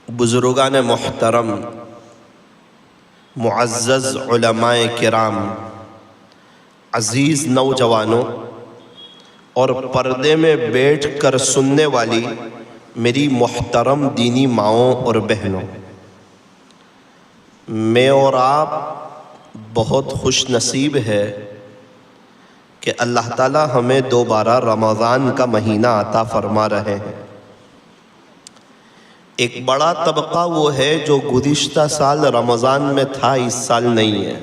بزرگان محترم، معزز علماء کرام، عزیز نوجوانوں اور پردے میں بیٹھ کر سننے والی میری محترم دینی ماؤں اور بہنوں، میں اور آپ بہت خوش نصیب ہے کہ اللہ تعالی ہمیں دوبارہ رمضان کا مہینہ عطا فرما رہے ہیں۔ ایک بڑا طبقہ وہ ہے جو گزشتہ سال رمضان میں تھا، اس سال نہیں ہے،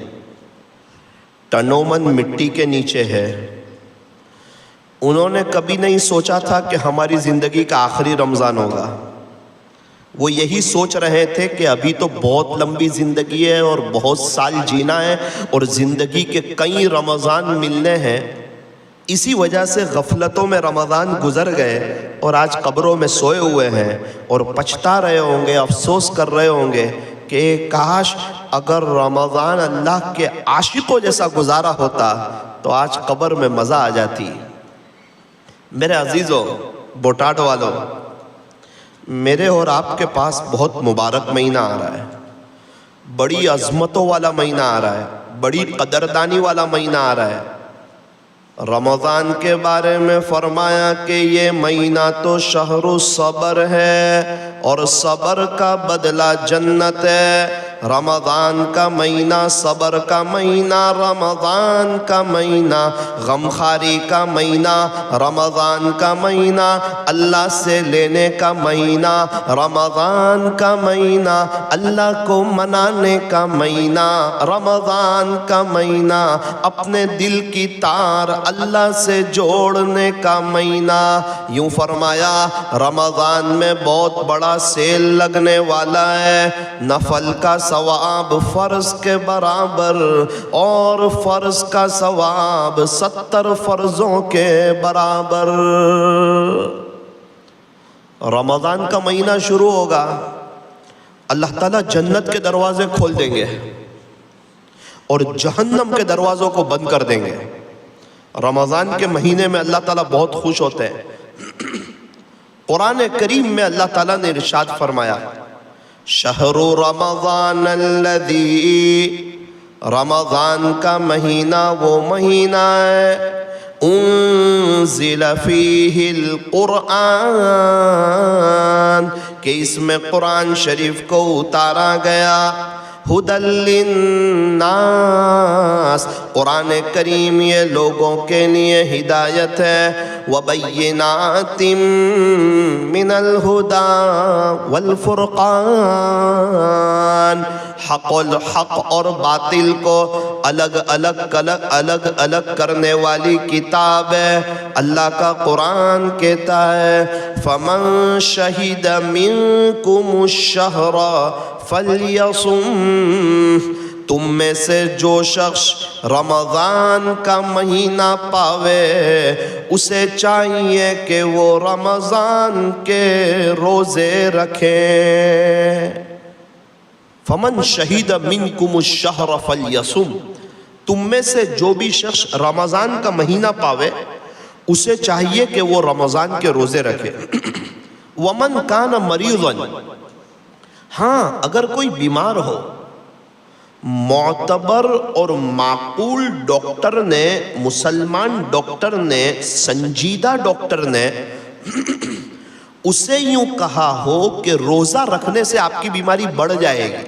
ٹنومن مٹی کے نیچے ہے۔ انہوں نے کبھی نہیں سوچا تھا کہ ہماری زندگی کا آخری رمضان ہوگا۔ وہ یہی سوچ رہے تھے کہ ابھی تو بہت لمبی زندگی ہے اور بہت سال جینا ہے اور زندگی کے کئی رمضان ملنے ہیں۔ اسی وجہ سے غفلتوں میں رمضان گزر گئے اور آج قبروں میں سوئے ہوئے ہیں اور پچھتا رہے ہوں گے، افسوس کر رہے ہوں گے کہ کاش اگر رمضان اللہ کے عاشقوں جیسا گزارا ہوتا تو آج قبر میں مزہ آ جاتی۔ میرے عزیزوں، بوٹاڈ والوں، میرے اور آپ کے پاس بہت مبارک مہینہ آ رہا ہے، بڑی عظمتوں والا مہینہ آ رہا ہے، بڑی قدردانی والا مہینہ آ رہا ہے۔ رمضان کے بارے میں فرمایا کہ یہ مہینہ تو شہر الصبر ہے اور صبر کا بدلہ جنت ہے۔ رمضان کا مہینہ صبر کا مہینہ، رمضان کا مہینہ غمخواری کا مہینہ، رمضان کا مہینہ اللہ سے لینے کا مہینہ، رمضان کا مہینہ اللہ کو منانے کا مہینہ، رمضان کا مہینہ اپنے دل کی تار اللہ سے جوڑنے کا مہینہ۔ یوں فرمایا رمضان میں بہت بڑا سیل لگنے والا ہے، نفل کا ثواب فرض کے برابر اور فرض کا ثواب 70 فرضوں کے برابر۔ رمضان کا مہینہ شروع ہوگا، اللہ تعالیٰ جنت کے دروازے کھول دیں گے اور جہنم کے دروازوں کو بند کر دیں گے۔ رمضان کے مہینے میں اللہ تعالیٰ بہت خوش ہوتے ہیں۔ قرآن کریم میں اللہ تعالیٰ نے ارشاد فرمایا، شہر رمضان الذی، رمضان کا مہینہ وہ مہینہ ہے انزل فیہ القرآن، کہ اس میں قرآن شریف کو اتارا گیا، ہدی للناس، قرآن کریم یہ لوگوں کے لیے ہدایت ہے، وبینات من الہدی والفرقان، حق اور باطل کو الگ الگ کرنے والی کتاب ہے۔ اللہ کا قرآن کہتا ہے فمن شہد منکم الشہر فلیصم، تم میں سے جو شخص رمضان کا مہینہ پاوے اسے چاہیے کہ وہ رمضان کے روزے رکھے۔ فمن شہید منکم الشہر فلیصم، تم میں سے جو بھی شخص رمضان کا مہینہ پاوے اسے چاہیے کہ وہ رمضان کے روزے رکھے۔ ومن کان مریضا، ہاں اگر کوئی بیمار ہو، معتبر اور معقول ڈاکٹر نے، مسلمان ڈاکٹر نے، سنجیدہ ڈاکٹر نے اسے یوں کہا ہو کہ روزہ رکھنے سے آپ کی بیماری بڑھ جائے گی،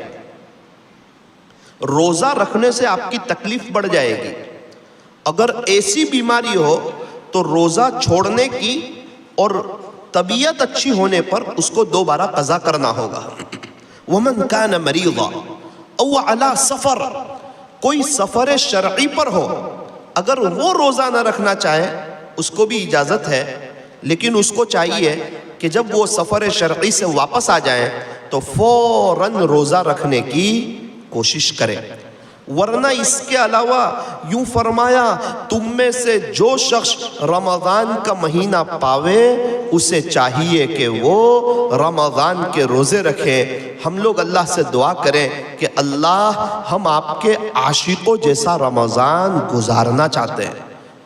روزہ رکھنے سے آپ کی تکلیف بڑھ جائے گی، اگر ایسی بیماری ہو تو روزہ چھوڑنے کی اور طبیعت اچھی ہونے پر اس کو دوبارہ قضا کرنا ہوگا۔ ومن کان مریضا او علی سفر، کوئی سفر شرعی پر ہو، اگر وہ روزہ نہ رکھنا چاہے اس کو بھی اجازت ہے، لیکن اس کو چاہیے کہ جب وہ سفر شرعی سے واپس آ جائیں تو فوراً روزہ رکھنے کی کوشش کرے۔ ورنہ اس کے علاوہ یوں فرمایا تم میں سے جو شخص رمضان کا مہینہ پاوے اسے چاہیے کہ وہ رمضان کے روزے رکھے۔ ہم لوگ اللہ سے دعا کریں کہ اللہ ہم آپ کے عاشقوں جیسا رمضان گزارنا چاہتے ہیں۔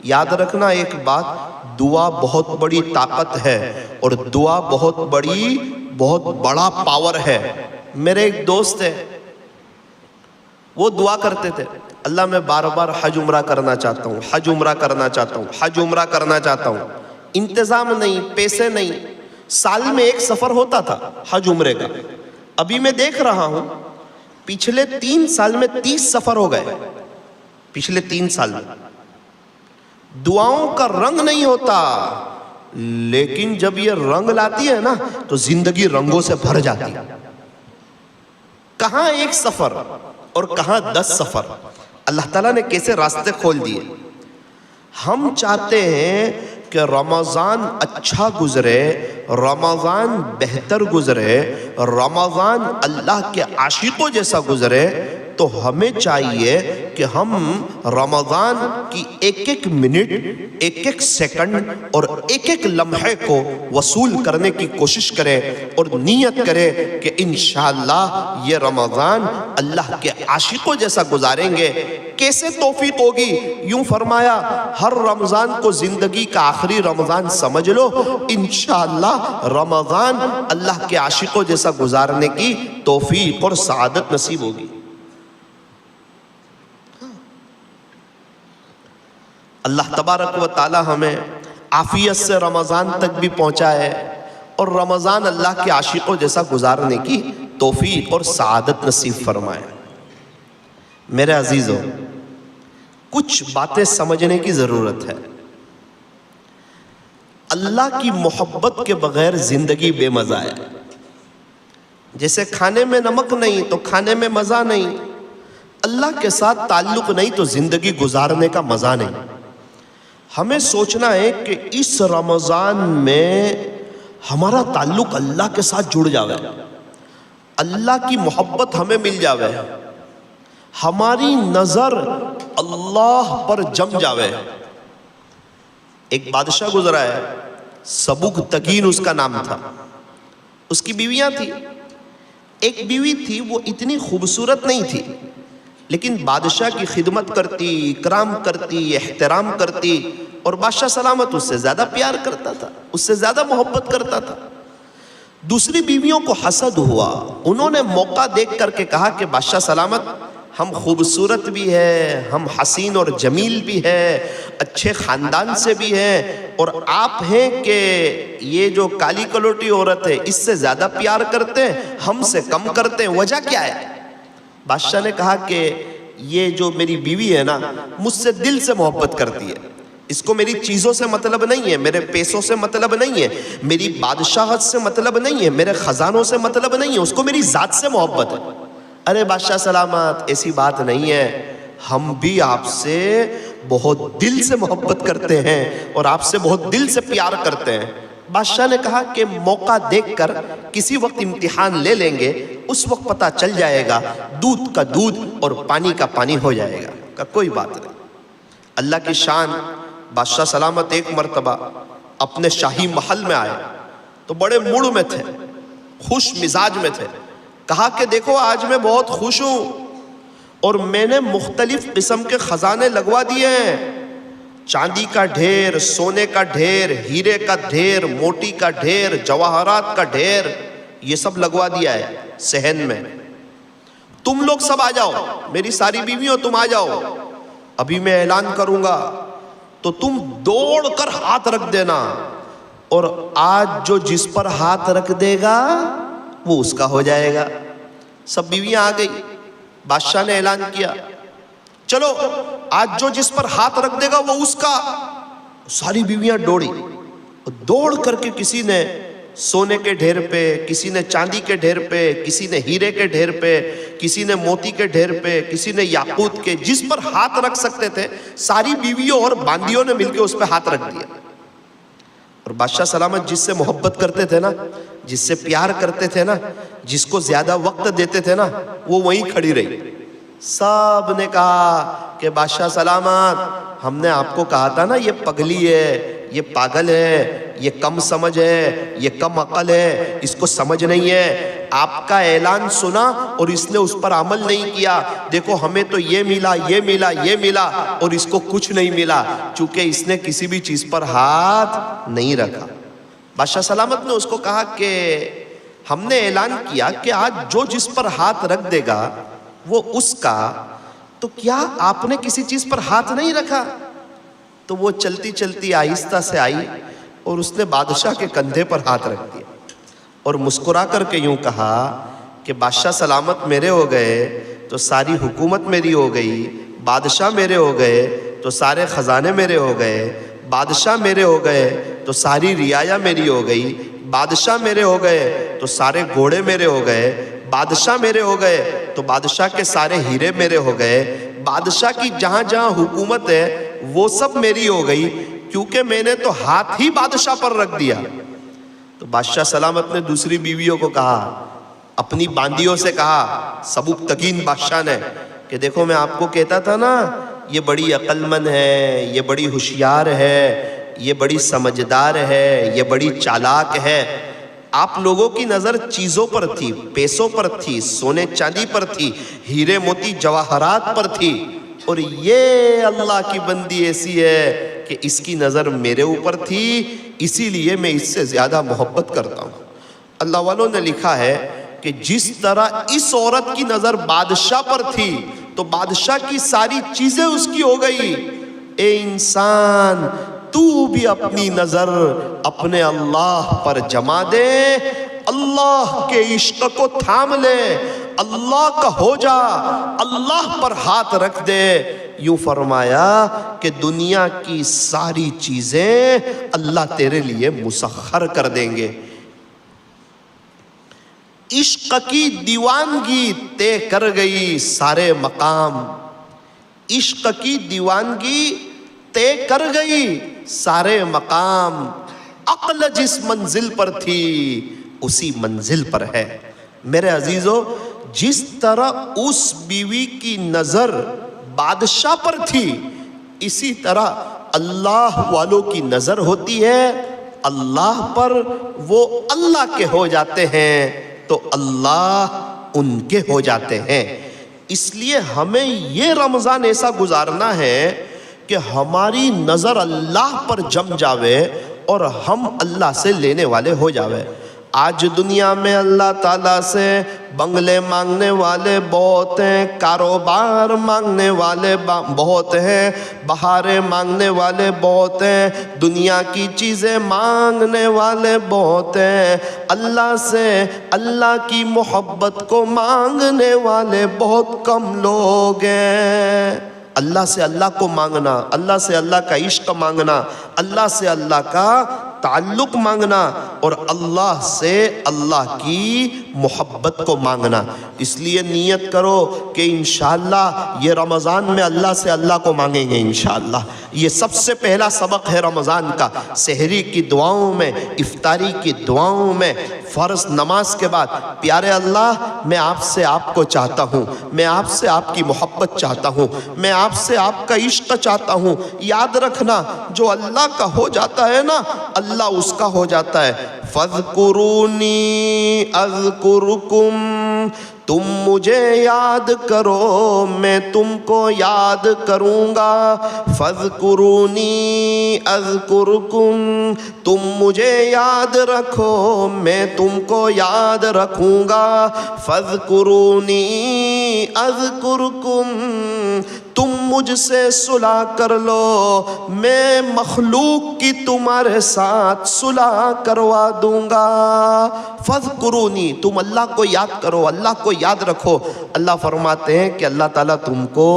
یاد رکھنا ایک بات، دعا بہت بڑی طاقت ہے اور دعا بہت بڑا پاور ہے۔ میرے ایک دوست ہے، وہ دعا کرتے تھے، اللہ میں بار بار حج عمرہ کرنا چاہتا ہوں، حج عمرہ کرنا چاہتا ہوں، حج عمرہ کرنا چاہتا ہوں۔ انتظام نہیں، پیسے نہیں، سال میں ایک سفر ہوتا تھا حج عمرے کا۔ ابھی میں دیکھ رہا ہوں پچھلے 3 سال میں 30 سفر ہو گئے، پچھلے 3 سال میں۔ دعاؤں کا رنگ نہیں ہوتا، لیکن جب یہ رنگ لاتی ہے نا تو زندگی رنگوں سے بھر جاتی ہے۔ کہاں ایک سفر اور کہاں 10 سفر، اللہ تعالیٰ نے کیسے راستے کھول دیے۔ ہم چاہتے ہیں کہ رمضان اچھا گزرے، رمضان بہتر گزرے، رمضان اللہ کے عاشقوں جیسا گزرے، تو ہمیں چاہیے کہ ہم رمضان کی ایک ایک منٹ، ایک ایک سیکنڈ اور ایک ایک لمحے کو وصول کرنے کی کوشش کریں اور نیت کریں کہ انشاءاللہ یہ رمضان اللہ کے عاشقوں جیسا گزاریں گے۔ کیسے توفیق ہوگی؟ یوں فرمایا ہر رمضان کو زندگی کا آخری رمضان سمجھ لو، انشاءاللہ رمضان اللہ کے عاشقوں جیسا گزارنے کی توفیق اور سعادت نصیب ہوگی۔ اللہ تبارک و تعالی ہمیں عافیت سے رمضان تک بھی پہنچائے اور رمضان اللہ کے عاشقوں جیسا گزارنے کی توفیق اور سعادت نصیب فرمائے۔ میرے عزیزوں، کچھ باتیں سمجھنے کی ضرورت ہے۔ اللہ کی محبت کے بغیر زندگی بے مزہ ہے۔ جیسے کھانے میں نمک نہیں تو کھانے میں مزہ نہیں، اللہ کے ساتھ تعلق نہیں تو زندگی گزارنے کا مزہ نہیں۔ ہمیں سوچنا ہے کہ اس رمضان میں ہمارا تعلق اللہ کے ساتھ جڑ جاوے، اللہ کی محبت ہمیں مل جاوے، ہماری نظر اللہ پر جم جاوے۔ ایک بادشاہ گزرا ہے، سبکتگین اس کا نام تھا، اس کی بیویاں تھی۔ ایک بیوی تھی، وہ اتنی خوبصورت نہیں تھی، لیکن بادشاہ کی خدمت کرتی، اکرام کرتی، احترام کرتی، اور بادشاہ سلامت اس سے زیادہ پیار کرتا تھا، اس سے زیادہ محبت کرتا تھا۔ دوسری بیویوں کو حسد ہوا، انہوں نے موقع دیکھ کر کے کہا کہ بادشاہ سلامت، ہم خوبصورت بھی ہے، ہم حسین اور جمیل بھی ہے، اچھے خاندان سے بھی ہیں، اور آپ ہیں کہ یہ جو کالی کلوٹی عورت ہے اس سے زیادہ پیار کرتے ہیں، ہم سے کم کرتے ہیں، وجہ کیا ہے؟ بادشاہ نے کہا کہ یہ جو میری بیوی ہے نا، مجھ سے دل سے محبت کرتی ہے، اس کو میری چیزوں سے مطلب نہیں ہے، میرے پیسوں سے مطلب نہیں ہے، میری بادشاہت سے مطلب نہیں ہے، میرے خزانوں سے مطلب نہیں ہے، اس کو میری ذات سے محبت ہے۔ ارے بادشاہ سلامت، ایسی بات نہیں ہے، ہم بھی آپ سے بہت دل سے محبت کرتے ہیں اور آپ سے بہت دل سے پیار کرتے ہیں۔ بادشاہ نے کہا کہ موقع دیکھ کر کسی وقت امتحان لے لیں گے، اس وقت پتہ چل جائے گا، دودھ کا دودھ اور پانی کا پانی ہو جائے گا۔ کہ کوئی بات نہیں۔ اللہ کی شان، بادشاہ سلامت ایک مرتبہ اپنے شاہی محل میں آئے تو بڑے موڈ میں تھے، خوش مزاج میں تھے۔ کہا کہ دیکھو آج میں بہت خوش ہوں اور میں نے مختلف قسم کے خزانے لگوا دیے ہیں، چاندی کا ڈھیر، سونے کا ڈھیر، ہیرے کا ڈھیر، موٹی کا ڈھیر، جواہرات کا ڈھیر، یہ سب لگوا دیا ہے صحن میں۔ تم لوگ سب آ جاؤ، میری ساری بیویوں تم آ جاؤ، ابھی میں اعلان کروں گا تو تم دوڑ کر ہاتھ رکھ دینا، اور آج جو جس پر ہاتھ رکھ دے گا وہ اس کا ہو جائے گا۔ سب بیویاں آ گئی، بادشاہ نے اعلان کیا چلو آج جو جس پر ہاتھ رکھ دے گا وہ اس کا۔ ساری بیویاں دوڑی، دوڑ کر کے کسی نے سونے کے ڈھیر پہ، کسی نے چاندی کے ڈھیر پہ، کسی نے ہیرے کے ڈھیر پہ، کسی نے موتی کے ڈھیر پہ، کسی نے یاقوت کے، جس پر ہاتھ رکھ سکتے تھے ساری بیویوں اور باندیوں نے مل کے اس پہ ہاتھ رکھ دیا۔ اور بادشاہ سلامت جس سے محبت کرتے تھے نا، جس سے پیار کرتے تھے نا، جس کو زیادہ وقت دیتے تھے نا، وہ وہیں کھڑی رہی۔ سب نے کہا کہ بادشاہ سلامت، ہم نے آپ کو کہا تھا نا یہ پگلی ہے، یہ پاگل ہے، یہ کم سمجھ ہے، یہ کم عقل ہے، اس کو سمجھ نہیں ہے۔ آپ کا اعلان سنا اور اس نے اس پر عمل نہیں کیا، دیکھو ہمیں تو یہ ملا، یہ ملا، یہ ملا، اور اس کو کچھ نہیں ملا، چونکہ اس نے کسی بھی چیز پر ہاتھ نہیں رکھا۔ بادشاہ سلامت نے اس کو کہا کہ ہم نے اعلان کیا کہ آج جو جس پر ہاتھ رکھ دے گا وہ اس کا، تو کیا آپ نے کسی چیز پر ہاتھ نہیں رکھا؟ تو وہ چلتی چلتی آہستہ سے آئی اور اس نے بادشاہ کے کندھے پر ہاتھ رکھ دیا اور مسکرا کر کے یوں کہا کہ بادشاہ سلامت میرے ہو گئے تو ساری حکومت میری ہو گئی، بادشاہ میرے ہو گئے تو سارے خزانے میرے ہو گئے، بادشاہ میرے ہو گئے تو ساری رعایا میری ہو گئی، بادشاہ میرے ہو گئے تو سارے گھوڑے میرے ہو گئے، بادشاہ میرے ہو گئے تو بادشاہ کے سارے ہیرے میرے ہو گئے، بادشاہ کی جہاں جہاں حکومت ہے وہ سب میری ہو گئی، کیونکہ میں نے تو ہاتھ ہی بادشاہ پر رکھ دیا۔ تو بادشاہ سلامت نے دوسری بیویوں کو کہا، اپنی باندیوں سے کہا، سبکتگین بادشاہ نے، کہ دیکھو میں آپ کو کہتا تھا نا یہ بڑی عقل مند ہے، یہ بڑی ہوشیار ہے، یہ بڑی سمجھدار ہے، یہ بڑی چالاک ہے۔ آپ لوگوں کی نظر چیزوں پر تھی، پیسوں پر تھی، سونے چاندی پر تھی، ہیرے موتی جواہرات پر تھی، اور یہ اللہ کی بندی ایسی ہے کہ اس کی نظر میرے اوپر تھی، اسی لیے میں اس سے زیادہ محبت کرتا ہوں۔ اللہ والوں نے لکھا ہے کہ جس طرح اس عورت کی نظر بادشاہ پر تھی تو بادشاہ کی ساری چیزیں اس کی ہو گئی۔ اے انسان، تو بھی اپنی نظر اپنے اللہ پر جما دے، اللہ کے عشق کو تھام لے، اللہ کا ہو جا، اللہ پر ہاتھ رکھ دے۔ یوں فرمایا کہ دنیا کی ساری چیزیں اللہ تیرے لیے مسخر کر دیں گے۔ عشق کی دیوانگی طے کر گئی سارے مقام، عشق کی دیوانگی طے کر گئی سارے مقام، عقل جس منزل پر تھی اسی منزل پر ہے۔ میرے عزیزو، جس طرح اس بیوی کی نظر بادشاہ پر تھی، اسی طرح اللہ والوں کی نظر ہوتی ہے اللہ پر، وہ اللہ کے ہو جاتے ہیں تو اللہ ان کے ہو جاتے ہیں۔ اس لیے ہمیں یہ رمضان ایسا گزارنا ہے کہ ہماری نظر اللہ پر جم جاوے اور ہم اللہ سے لینے والے ہو جاوے۔ آج دنیا میں اللہ تعالیٰ سے بنگلے مانگنے والے بہت ہیں، کاروبار مانگنے والے بہت ہیں، بہاریں مانگنے والے بہت ہیں، دنیا کی چیزیں مانگنے والے بہت ہیں، اللہ سے اللہ کی محبت کو مانگنے والے بہت کم لوگ ہیں۔ اللہ سے اللہ کو مانگنا، اللہ سے اللہ کا عشق مانگنا، اللہ سے اللہ کا تعلق مانگنا، اور اللہ سے اللہ کی محبت کو مانگنا۔ اس لیے نیت کرو کہ انشاءاللہ یہ رمضان میں اللہ سے اللہ کو مانگیں گے انشاءاللہ۔ یہ سب سے پہلا سبق ہے رمضان کا، سحری کی دعاؤں میں، افطاری کی دعاؤں میں، فرض نماز کے بعد، پیارے اللہ میں آپ سے آپ کو چاہتا ہوں، میں آپ سے آپ کی محبت چاہتا ہوں، میں آپ سے آپ کا عشق چاہتا ہوں۔ یاد رکھنا جو اللہ کا ہو جاتا ہے نا، اللہ اس کا ہو جاتا ہے۔ فَاذْكُرُونِي أَذْكُرُكُمْ، تم مجھے یاد کرو میں تم کو یاد کروں گا۔ فَاذْكُرُونِي أَذْكُرْكُمْ، تم مجھے یاد رکھو میں تم کو یاد رکھوں گا۔ فَاذْكُرُونِي أَذْكُرْكُمْ، تم مجھ سے صلح کر لو میں مخلوق کی تمہارے ساتھ صلح کروا دوں گا۔ فَاذْكُرُونِی، تم اللہ کو یاد کرو، اللہ کو یاد رکھو۔ اللہ فرماتے ہیں کہ اللہ تعالیٰ تم کو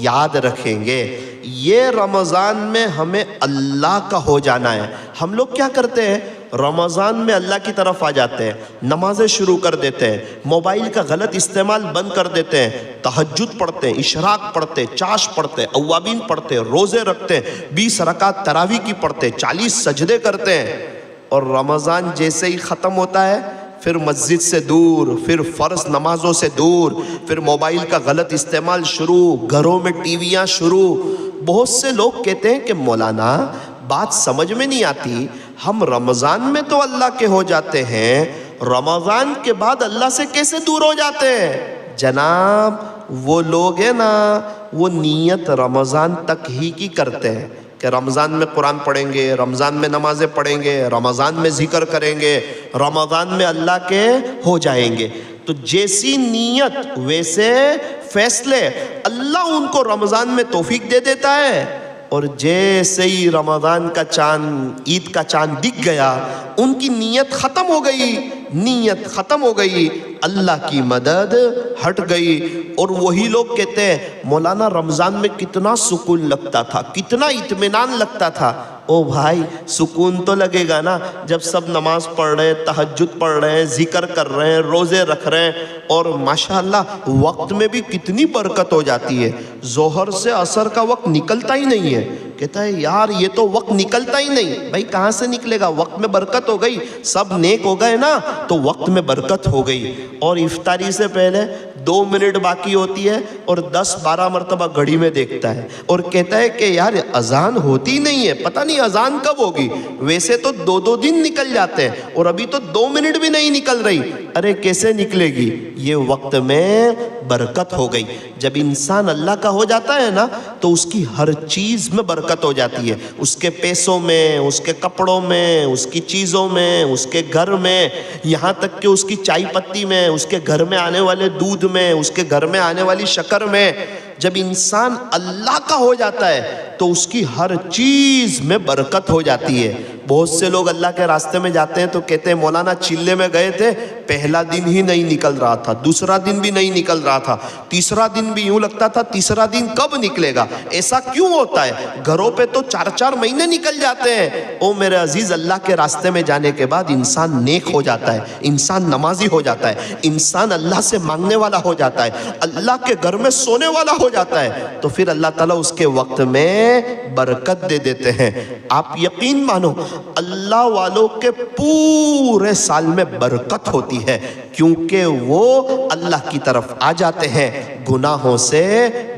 یاد رکھیں گے۔ یہ رمضان میں ہمیں اللہ کا ہو جانا ہے۔ ہم لوگ کیا کرتے ہیں؟ رمضان میں اللہ کی طرف آ جاتے ہیں، نمازیں شروع کر دیتے ہیں، موبائل کا غلط استعمال بند کر دیتے ہیں، تہجد پڑھتے ہیں، اشراق پڑھتے ہیں، چاش پڑھتے ہیں، اوابین پڑھتے ہیں، روزے رکھتے ہیں، 20 رکعت تراویح کی پڑھتے ہیں، 40 سجدے کرتے ہیں، اور رمضان جیسے ہی ختم ہوتا ہے پھر مسجد سے دور، پھر فرض نمازوں سے دور، پھر موبائل کا غلط استعمال شروع، گھروں میں ٹی ویاں شروع۔ بہت سے لوگ کہتے ہیں کہ مولانا بات سمجھ میں نہیں آتی، ہم رمضان میں تو اللہ کے ہو جاتے ہیں، رمضان کے بعد اللہ سے کیسے دور ہو جاتے ہیں؟ جناب وہ لوگ ہیں نا، وہ نیت رمضان تک ہی کی کرتے ہیں کہ رمضان میں قرآن پڑھیں گے، رمضان میں نمازیں پڑھیں گے، رمضان میں ذکر کریں گے، رمضان میں اللہ کے ہو جائیں گے۔ تو جیسی نیت ویسے فیصلے، اللہ ان کو رمضان میں توفیق دے دیتا ہے، اور جیسے ہی رمضان کا چاند، عید کا چاند دکھ گیا، ان کی نیت ختم ہو گئی، نیت ختم ہو گئی، اللہ کی مدد ہٹ گئی۔ اور وہی لوگ کہتے ہیں مولانا رمضان میں کتنا سکون لگتا تھا، کتنا اطمینان لگتا تھا۔ او بھائی سکون تو لگے گا نا جب سب نماز پڑھ رہے ہیں، تہجد پڑھ رہے ہیں، ذکر کر رہے ہیں، روزے رکھ رہے ہیں، اور ماشاءاللہ وقت میں بھی کتنی برکت ہو جاتی ہے۔ ظہر سے عصر کا وقت نکلتا ہی نہیں ہے، کہتا ہے یار یہ تو وقت نکلتا ہی نہیں۔ بھائی کہاں سے نکلے گا؟ وقت میں برکت ہو گئی، سب نیک ہو گئے نا، تو وقت میں برکت ہو گئی۔ اور افطاری سے پہلے 2 منٹ باقی ہوتی ہے اور 10-12 مرتبہ گھڑی میں دیکھتا ہے اور کہتا ہے کہ یار اذان ہوتی نہیں ہے، پتہ نہیں اذان کب ہوگی۔ ویسے تو 2 دن نکل جاتے ہیں اور ابھی تو 2 منٹ بھی نہیں نکل رہی۔ ارے کیسے نکلے گی؟ یہ وقت میں برکت ہو گئی۔ جب انسان اللہ کا ہو جاتا ہے نا تو اس کی ہر چیز میں برکت ہو جاتی ہے، اس کے پیسوں میں، اس کے کپڑوں میں، اس کی چیزوں میں، اس کے گھر میں، یہاں تک کہ اس کی چائے پتی میں، اس کے گھر میں آنے والے دودھ میں، اس کے گھر میں آنے والی شکر میں۔ جب انسان اللہ کا ہو جاتا ہے تو اس کی ہر چیز میں برکت ہو جاتی ہے۔ بہت سے لوگ اللہ کے راستے میں جاتے ہیں تو کہتے ہیں مولانا چلے میں گئے تھے، پہلا دن ہی نہیں نکل رہا تھا، دوسرا دن بھی نہیں نکل رہا تھا، تیسرا دن بھی یوں لگتا تھا تیسرا دن کب نکلے گا۔ ایسا کیوں ہوتا ہے؟ گھروں پہ تو 4-4 مہینے نکل جاتے ہیں۔ او میرے عزیز، اللہ کے راستے میں جانے کے بعد انسان نیک ہو جاتا ہے، انسان نمازی ہو جاتا ہے، انسان اللہ سے مانگنے والا ہو جاتا ہے، اللہ کے گھر میں سونے والا ہو جاتا ہے، تو پھر اللہ تعالیٰ اس کے وقت میں برکت دے دیتے ہیں۔ آپ یقین مانو اللہ والوں کے پورے سال میں برکت ہوتی ہے، کیونکہ وہ اللہ کی طرف آ جاتے ہیں، گناہوں سے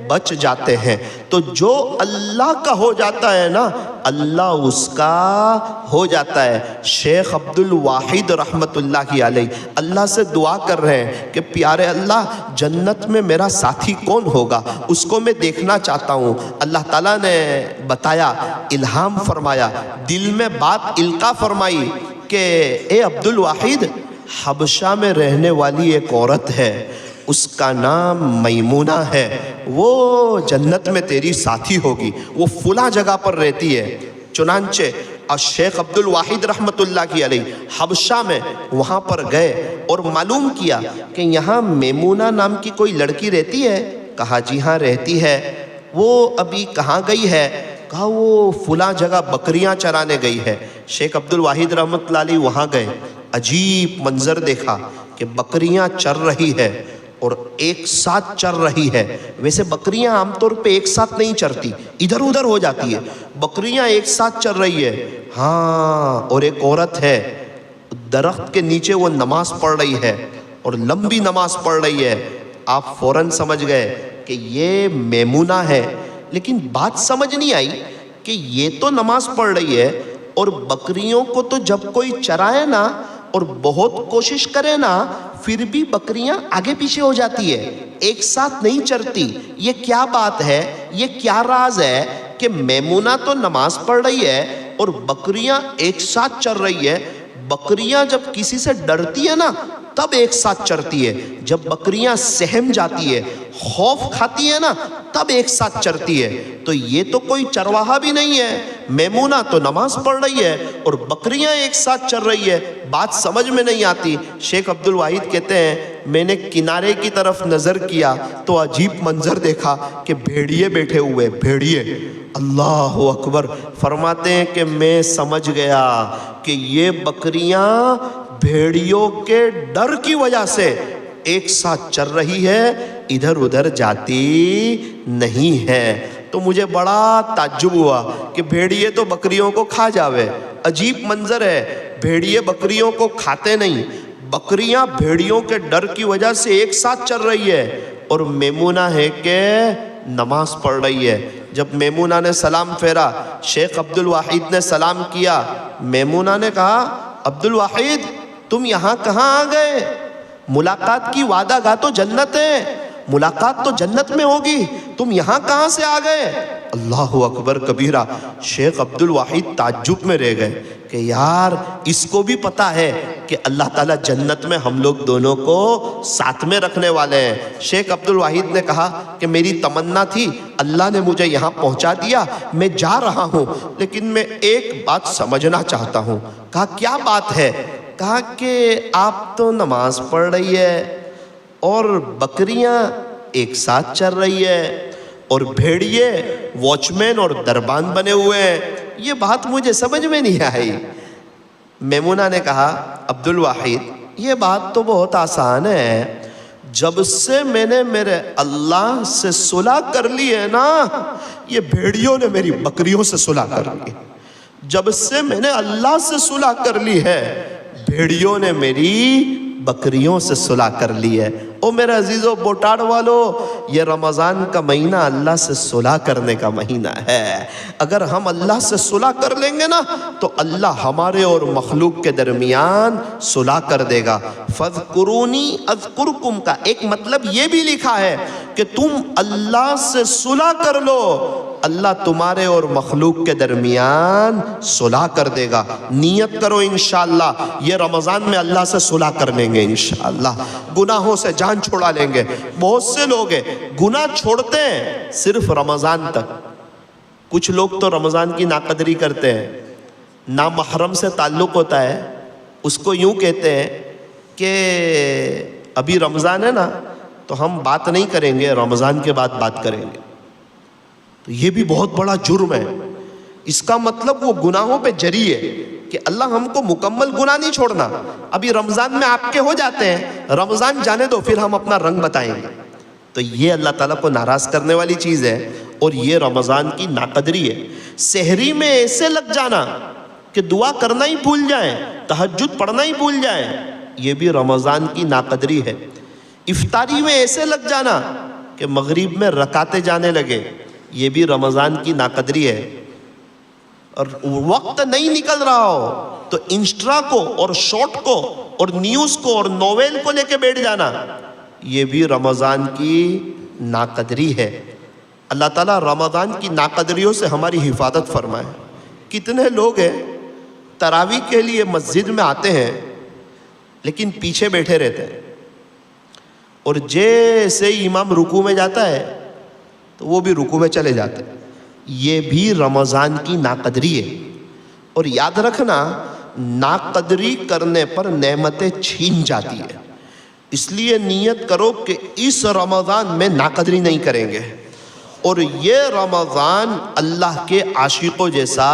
بچ جاتے ہیں۔ تو جو اللہ کا ہو جاتا ہے نا، اللہ اس کا ہو جاتا ہے۔ شیخ عبد الواحد رحمت اللہ علیہ اللہ سے دعا کر رہے ہیں کہ پیارے اللہ، جنت میں میرا ساتھی کون ہوگا، اس کو میں دیکھنا چاہتا ہوں۔ اللہ تعالیٰ نے بتایا، الہام فرمایا، دل میں بات القا فرمائی کہ اے عبد الواحد، حبشہ میں رہنے والی ایک عورت ہے، اس کا نام میمونہ ہے، وہ جنت میں تیری ساتھی ہوگی، وہ فلاں جگہ پر رہتی ہے۔ چنانچہ الشیخ عبد الواحد رحمت اللہ علیہ حبشہ میں وہاں پر گئے اور معلوم کیا کہ یہاں میمونہ نام کی کوئی لڑکی رہتی ہے۔ کہا جی ہاں رہتی ہے۔ وہ ابھی کہاں گئی ہے؟ کہا وہ فلاں جگہ بکریاں چرانے گئی ہے۔ شیخ عبد الواحد رحمت اللہ علیہ وہاں گئے، عجیب منظر دیکھا کہ بکریاں چر رہی ہے اور ایک ساتھ چر رہی ہے۔ ویسے بکریاں عام طور پہ ایک ساتھ نہیں چرتی، ادھر ادھر ہو جاتی ہے، بکریاں ایک ساتھ چر رہی ہے۔ ہاں، اور ایک عورت ہے، درخت کے نیچے وہ نماز پڑھ رہی ہے اور لمبی نماز پڑھ رہی ہے۔ آپ فوراً سمجھ گئے کہ یہ میمونہ ہے، لیکن بات سمجھ نہیں آئی کہ یہ تو نماز پڑھ رہی ہے اور بکریوں کو تو جب کوئی چرائے نا اور بہت کوشش کرے نا، پھر بھی بکریاں آگے پیچھے ہو جاتی ہے، ایک ساتھ نہیں چرتی۔ یہ کیا بات ہے؟ یہ کیا راز ہے کہ میمونہ تو نماز پڑھ رہی ہے اور بکریاں ایک ساتھ چر رہی ہے؟ بکریاں جب کسی سے ڈرتی ہے نا تب ایک ساتھ چرتی ہے، جب بکریاں سہم جاتی ہے، خوف کھاتی ہے نا تب ایک ساتھ چرتی ہے۔ تو یہ تو کوئی چرواہا بھی نہیں ہے، میمونہ تو نماز پڑھ رہی ہے اور بکریاں ایک ساتھ چر رہی ہے، بات سمجھ میں نہیں آتی۔ شیخ عبد الواحد کہتے ہیں میں نے کنارے کی طرف نظر کیا تو عجیب منظر دیکھا کہ بھیڑیے بیٹھے ہوئے، بھیڑیے۔ اللہ اکبر۔ فرماتے ہیں کہ میں سمجھ گیا کہ یہ بکریاں بھیڑیوں کے ڈر کی وجہ سے ایک ساتھ چر رہی ہے، ادھر ادھر جاتی نہیں ہے۔ تو مجھے بڑا تعجب ہوا کہ بھیڑیے تو بکریوں کو کھا جاوے، عجیب منظر ہے، بھیڑیے بکریوں کو کھاتے نہیں، بکریاں بھیڑیوں کے ڈر کی وجہ سے ایک ساتھ چر رہی ہے، اور میمونہ ہے کہ نماز پڑھ رہی ہے۔ جب میمونہ نے سلام پھیرا، شیخ عبد الواحد نے سلام کیا، میمونہ نے کہا عبد الواحد تم یہاں کہاں آ گئے؟ ملاقات کی وعدہ گاہ تو جنت ہے، ملاقات تو جنت میں ہوگی، تم یہاں کہاں سے آ گئے؟ اللہ اکبر کبیرہ، شیخ عبد الواحد تعجب میں رہ گئے کہ یار اس کو بھی پتا ہے کہ اللہ تعالیٰ جنت میں ہم لوگ دونوں کو ساتھ میں رکھنے والے ہیں۔ شیخ عبد الواحد نے کہا کہ میری تمنا تھی، اللہ نے مجھے یہاں پہنچا دیا، میں جا رہا ہوں، لیکن میں ایک بات سمجھنا چاہتا ہوں۔ کہا کیا بات ہے؟ کہا کہ آپ تو نماز پڑھ رہی ہے اور بکریاں ایک ساتھ چر رہی ہے اور بھیڑیے واچ مین اور دربان بنے ہوئے ہیں، یہ بات مجھے سمجھ میں نہیں آئی۔ میمونہ نے کہا عبد الواحد یہ بات تو بہت آسان ہے، جب سے میں نے میرے اللہ سے صلح کر لی ہے نا، یہ بھیڑیوں نے میری بکریوں سے صلح کر لی، جب سے میں نے اللہ سے صلح کر لی ہے بھیڑیوں نے میری بکریوں سے صلح کر لی ہے۔ او میرے عزیزو بوٹاڑ والو، یہ رمضان کا مہینہ اللہ سے صلح کرنے کا مہینہ ہے۔ اگر ہم اللہ سے صلح کر لیں گے نا تو اللہ ہمارے اور مخلوق کے درمیان صلح کر دے گا۔ فَاذْكُرُونِي أَذْكُرْكُمْ کا ایک مطلب یہ بھی لکھا ہے کہ تم اللہ سے صلح کر لو، اللہ تمہارے اور مخلوق کے درمیان صلح کر دے گا۔ نیت کرو انشاءاللہ یہ رمضان میں اللہ سے صلح کر لیں گے انشاءاللہ، گناہوں سے جان چھوڑا لیں گے۔ بہت سے لوگ ہیں گناہ چھوڑتے ہیں صرف رمضان تک، کچھ لوگ تو رمضان کی ناقدری کرتے ہیں، نامحرم سے تعلق ہوتا ہے، اس کو یوں کہتے ہیں کہ ابھی رمضان ہے نا تو ہم بات نہیں کریں گے، رمضان کے بعد بات کریں گے، تو یہ بھی بہت بڑا جرم ہے۔ اس کا مطلب وہ گناہوں پہ جری ہے کہ اللہ ہم کو مکمل گناہ نہیں چھوڑنا، ابھی رمضان میں آپ کے ہو جاتے ہیں، رمضان جانے دو پھر ہم اپنا رنگ بتائیں گے۔ تو یہ اللہ تعالیٰ کو ناراض کرنے والی چیز ہے اور یہ رمضان کی ناقدری ہے۔ سحری میں ایسے لگ جانا کہ دعا کرنا ہی بھول جائیں، تہجد پڑھنا ہی بھول جائیں، یہ بھی رمضان کی ناقدری ہے۔ افطاری میں ایسے لگ جانا کہ مغرب میں رکعتیں جانے لگے، یہ بھی رمضان کی ناقدری ہے۔ اور وقت نہیں نکل رہا ہو تو انسٹا کو اور شارٹ کو اور نیوز کو اور نویل کو لے کے بیٹھ جانا، یہ بھی رمضان کی ناقدری ہے۔ اللہ تعالیٰ رمضان کی ناقدریوں سے ہماری حفاظت فرمائے۔ کتنے لوگ ہیں تراویح کے لیے مسجد میں آتے ہیں لیکن پیچھے بیٹھے رہتے ہیں، اور جیسے ہی امام رکوع میں جاتا ہے تو وہ بھی رکوع میں چلے جاتے ہیں، یہ بھی رمضان کی ناقدری ہے۔ اور یاد رکھنا ناقدری کرنے پر نعمتیں چھین جاتی ہے، اس لیے نیت کرو کہ اس رمضان میں ناقدری نہیں کریں گے، اور یہ رمضان اللہ کے عاشقوں جیسا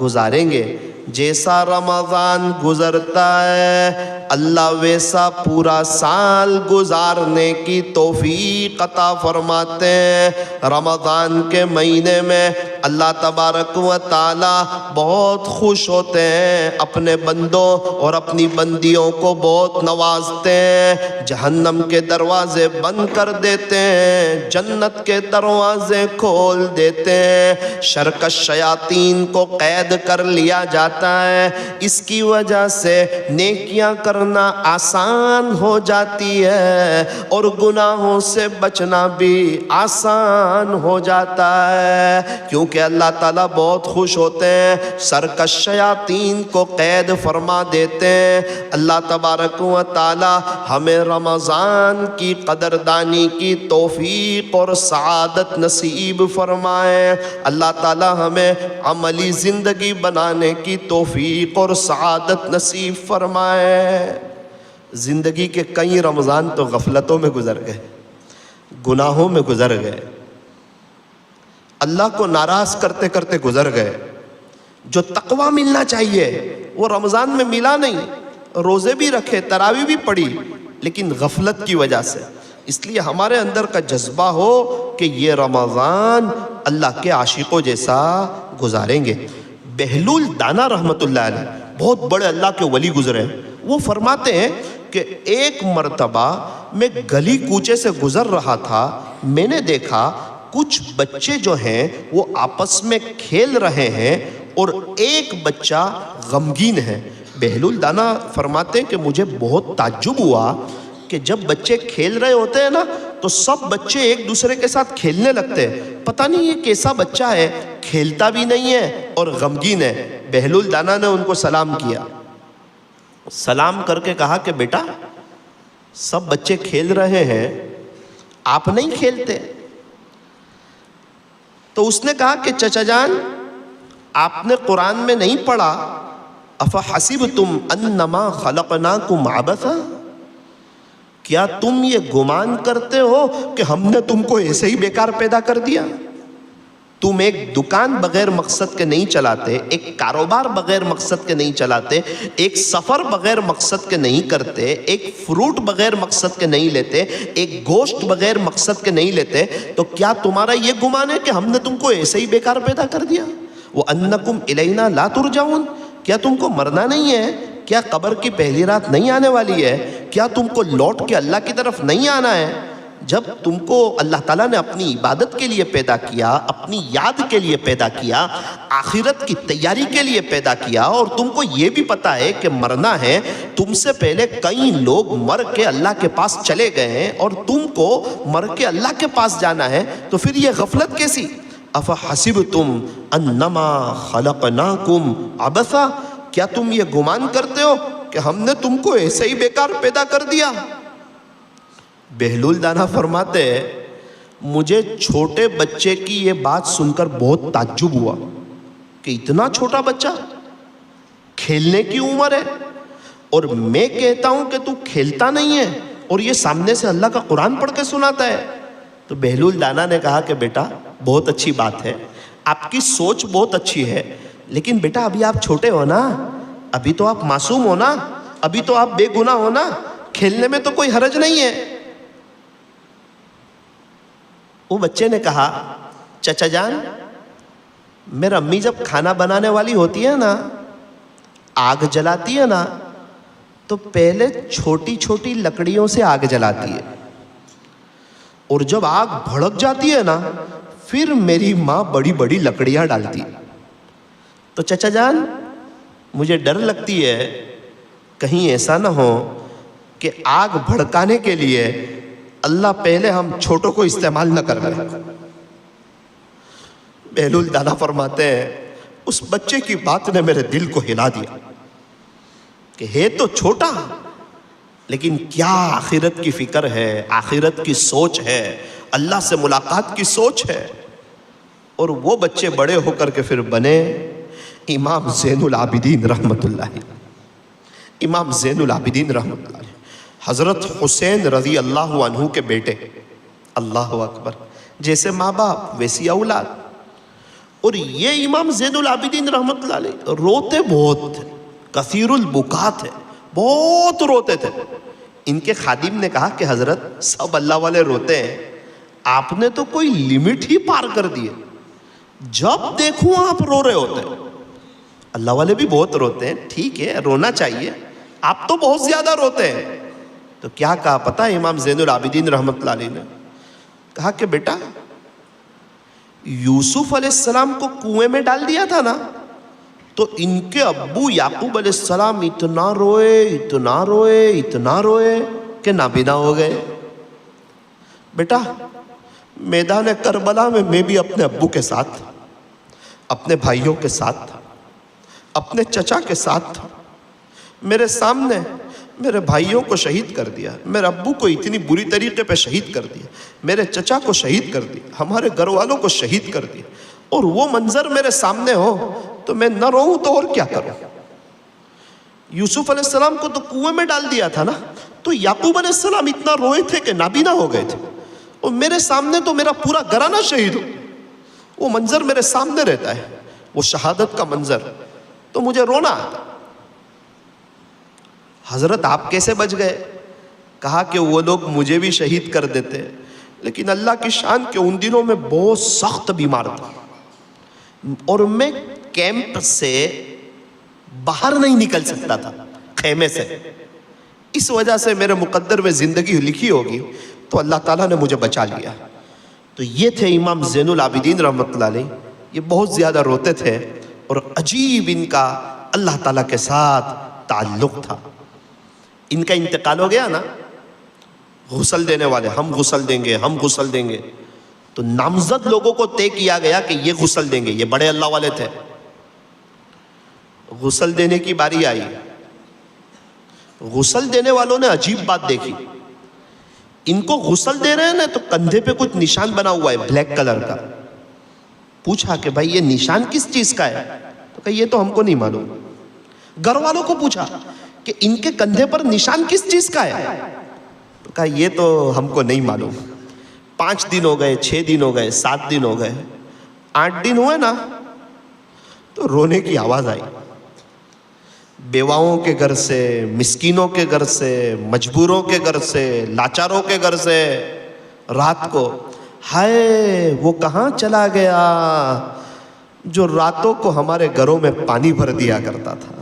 گزاریں گے۔ جیسا رمضان گزرتا ہے اللہ ویسا پورا سال گزارنے کی توفیق عطا فرماتے ہیں۔ رمضان کے مہینے میں اللہ تبارک و تعالی بہت خوش ہوتے ہیں، اپنے بندوں اور اپنی بندیوں کو بہت نوازتے ہیں، جہنم کے دروازے بند کر دیتے ہیں، جنت کے دروازے کھول دیتے ہیں، شرکش شیاطین کو قید کر لیا جاتا ہے۔ اس کی وجہ سے نیکیاں کرنا آسان ہو جاتی ہے اور گناہوں سے بچنا بھی آسان ہو جاتا ہے، کیونکہ اللہ تعالیٰ بہت خوش ہوتے ہیں، سرکش شیاطین کو قید فرما دیتے ہیں۔ اللہ تبارک و تعالی ہمیں رمضان کی قدردانی کی توفیق اور سعادت نصیب فرمائے۔ اللہ تعالیٰ ہمیں عملی زندگی بنانے کی توفیق اور سعادت نصیب فرمائے۔ زندگی کے کئی رمضان تو غفلتوں میں گزر گئے، گناہوں میں گزر گئے، اللہ کو ناراض کرتے کرتے گزر گئے۔ جو تقویٰ ملنا چاہیے وہ رمضان میں ملا نہیں، روزے بھی رکھے، تراویح بھی پڑھی، لیکن غفلت کی وجہ سے۔ اس لیے ہمارے اندر کا جذبہ ہو کہ یہ رمضان اللہ کے عاشقوں جیسا گزاریں گے۔ بہلول دانا رحمت اللہ علیہ بہت بڑے اللہ کے ولی گزرے ہیں، وہ فرماتے ہیں کہ ایک مرتبہ میں گلی کوچے سے گزر رہا تھا، میں نے دیکھا کچھ بچے جو ہیں وہ آپس میں کھیل رہے ہیں اور ایک بچہ غمگین ہے۔ بہلول دانا فرماتے ہیں کہ مجھے بہت تعجب ہوا کہ جب بچے کھیل رہے ہوتے ہیں نا تو سب بچے ایک دوسرے کے ساتھ کھیلنے لگتے ہیں۔ پتہ نہیں یہ کیسا بچہ ہے، کھیلتا بھی نہیں ہے اور غمگین ہے۔ بہلول دانا نے ان کو سلام کیا، سلام کر کے کہا کہ بیٹا سب بچے کھیل رہے ہیں، آپ نہیں کھیلتے؟ تو اس نے کہا کہ چچا جان آپ نے قرآن میں نہیں پڑھا افحسبتم انما خلقناکم عبثا، کیا تم یہ گمان کرتے ہو کہ ہم نے تم کو ایسے ہی بیکار پیدا کر دیا؟ تم ایک دکان بغیر مقصد کے نہیں چلاتے، ایک کاروبار بغیر مقصد کے نہیں چلاتے، ایک سفر بغیر مقصد کے نہیں کرتے، ایک فروٹ بغیر مقصد کے نہیں لیتے، ایک گوشت بغیر مقصد کے نہیں لیتے، تو کیا تمہارا یہ گمان ہے کہ ہم نے تم کو ایسے ہی بیکار پیدا کر دیا؟ وَأَنَّكُمْ إِلَيْنَا لَا تُرْجَعُونَ، کیا تم کو مرنا نہیں ہے؟ کیا قبر کی پہلی رات نہیں آنے والی ہے؟ کیا تم کو لوٹ کے اللہ کی طرف نہیں آنا ہے؟ جب تم کو اللہ تعالیٰ نے اپنی عبادت کے لیے پیدا کیا، اپنی یاد کے لیے پیدا کیا، آخرت کی تیاری کے لیے پیدا کیا، اور تم کو یہ بھی پتا ہے کہ مرنا ہے، تم سے پہلے کئی لوگ مر کے اللہ کے پاس چلے گئے ہیں اور تم کو مر کے اللہ کے پاس جانا ہے، تو پھر یہ غفلت کیسی؟ افحسبتم انما خلقناکم عبثا، کیا تم یہ گمان کرتے ہو کہ ہم نے تم کو ایسے ہی بیکار پیدا کر دیا؟ بہلول دانا فرماتے ہیں مجھے چھوٹے بچے کی یہ بات سن کر بہت تعجب ہوا کہ اتنا چھوٹا بچہ، کھیلنے کی عمر ہے، اور میں کہتا ہوں کہ تو کھیلتا نہیں ہے اور یہ سامنے سے اللہ کا قرآن پڑھ کے سناتا ہے۔ تو بہلول دانا نے کہا کہ بیٹا بہت اچھی بات ہے، آپ کی سوچ بہت اچھی ہے، لیکن بیٹا ابھی آپ چھوٹے ہو نا، ابھی تو آپ معصوم ہو نا، ابھی تو آپ بے گناہ ہو نا، کھیلنے میں تو کوئی حرج نہیں ہے۔ وہ بچے نے کہا چچا جان میرا امی جب کھانا بنانے والی ہوتی ہے نا، آگ جلاتی ہے نا، تو پہلے چھوٹی چھوٹی لکڑیوں سے آگ جلاتی ہے، اور جب آگ بھڑک جاتی ہے نا پھر میری ماں بڑی بڑی لکڑیاں ڈالتی ہے۔ تو چچا جان مجھے ڈر لگتی ہے کہیں ایسا نہ ہو کہ آگ بھڑکانے کے لیے اللہ پہلے ہم چھوٹوں کو استعمال نہ کر لیں۔ بہلول دانا فرماتے ہیں اس بچے کی بات نے میرے دل کو ہلا دیا کہ ہے تو چھوٹا لیکن کیا آخرت کی فکر ہے، آخرت کی سوچ ہے، اللہ سے ملاقات کی سوچ ہے۔ اور وہ بچے بڑے ہو کر کے پھر بنے امام زین العابدین رحمت اللہ، امام زین العابدین رحمت اللہ، حضرت حسین رضی اللہ عنہ کے بیٹے۔ اللہ اکبر، جیسے ماں باپ ویسی اولاد۔ اور یہ امام زین العابدین رحمت اللہ علیہ روتے بہت تھے، کثیر البکا تھے، بہت روتے تھے۔ ان کے خادم نے کہا کہ حضرت سب اللہ والے روتے ہیں، آپ نے تو کوئی لمٹ ہی پار کر دی ہے، جب دیکھوں آپ رو رہے ہوتے ہیں۔ اللہ والے بھی بہت روتے ہیں، ٹھیک ہے رونا چاہیے، آپ تو بہت زیادہ روتے ہیں۔ تو کیا کہا پتہ ہے امام زین العابدین رحمت اللہ علیہ نے؟ کہا کہ بیٹا یوسف علیہ السلام کو کنویں میں ڈال دیا تھا نا، تو ان کے ابو یعقوب علیہ السلام اتنا روئے اتنا روئے اتنا روئے کہ نابینا ہو گئے۔ بیٹا میدان کربلا میں میں بھی اپنے ابو کے ساتھ، اپنے بھائیوں کے ساتھ، اپنے چچا کے ساتھ، میرے سامنے میرے بھائیوں کو شہید کر دیا، میرے ابو کو اتنی بری طریقے پہ شہید کر دیا، میرے چچا کو شہید کر دیا، ہمارے گھر والوں کو شہید کر دیا، اور وہ منظر میرے سامنے ہو تو میں نہ روؤں تو اور کیا کروں؟ یوسف علیہ السلام کو تو کنویں میں ڈال دیا تھا نا، تو یعقوب علیہ السلام اتنا روئے تھے کہ نابینا ہو گئے تھے، اور میرے سامنے تو میرا پورا گھرانہ شہید ہو، وہ منظر میرے سامنے رہتا ہے، وہ شہادت کا منظر، تو مجھے رونا آتا۔ حضرت آپ کیسے بچ گئے؟ کہا کہ وہ لوگ مجھے بھی شہید کر دیتے، لیکن اللہ کی شان کہ ان دنوں میں بہت سخت بیمار تھا، اور میں کیمپ سے باہر نہیں نکل سکتا تھا، خیمے سے، اس وجہ سے میرے مقدر میں زندگی لکھی ہوگی تو اللہ تعالیٰ نے مجھے بچا لیا۔ تو تو یہ تھے امام زین العابدین رحمۃ اللہ علیہ. یہ بہت زیادہ روتے تھے اور عجیب ان کا اللہ تعالیٰ کے ساتھ تعلق تھا. ان کا انتقال ہو گیا نا، غسل دینے والے ہم غسل دیں گے، ہم غسل دیں گے، تو نامزد لوگوں کو طے کیا گیا کہ یہ غسل دیں گے. یہ بڑے اللہ والے تھے. غسل دینے کی باری آئی. غسل دینے والوں نے عجیب بات دیکھی. ان کو غسل دے رہے ہیں نا تو کندھے پہ کچھ نشان بنا ہوا ہے بلیک کلر کا. پوچھا کہ بھائی یہ نشان کس چیز کا ہے؟ تو کہا یہ تو ہم کو نہیں معلوم. گھر والوں کو پوچھا کہ ان کے کندھے پر نشان کس چیز کا ہے؟ تو کہا یہ تو ہم کو نہیں معلوم. 5 دن ہو گئے، 6 دن ہو گئے، 7 دن ہو گئے، 8 دن ہوئے نا تو رونے کی آواز آئی. بیواؤں کے گھر سے، مسکینوں کے گھر سے، مجبوروں کے گھر سے، لاچاروں کے گھر سے رات کو، ہائے وہ کہاں چلا گیا جو راتوں کو ہمارے گھروں میں پانی بھر دیا کرتا تھا،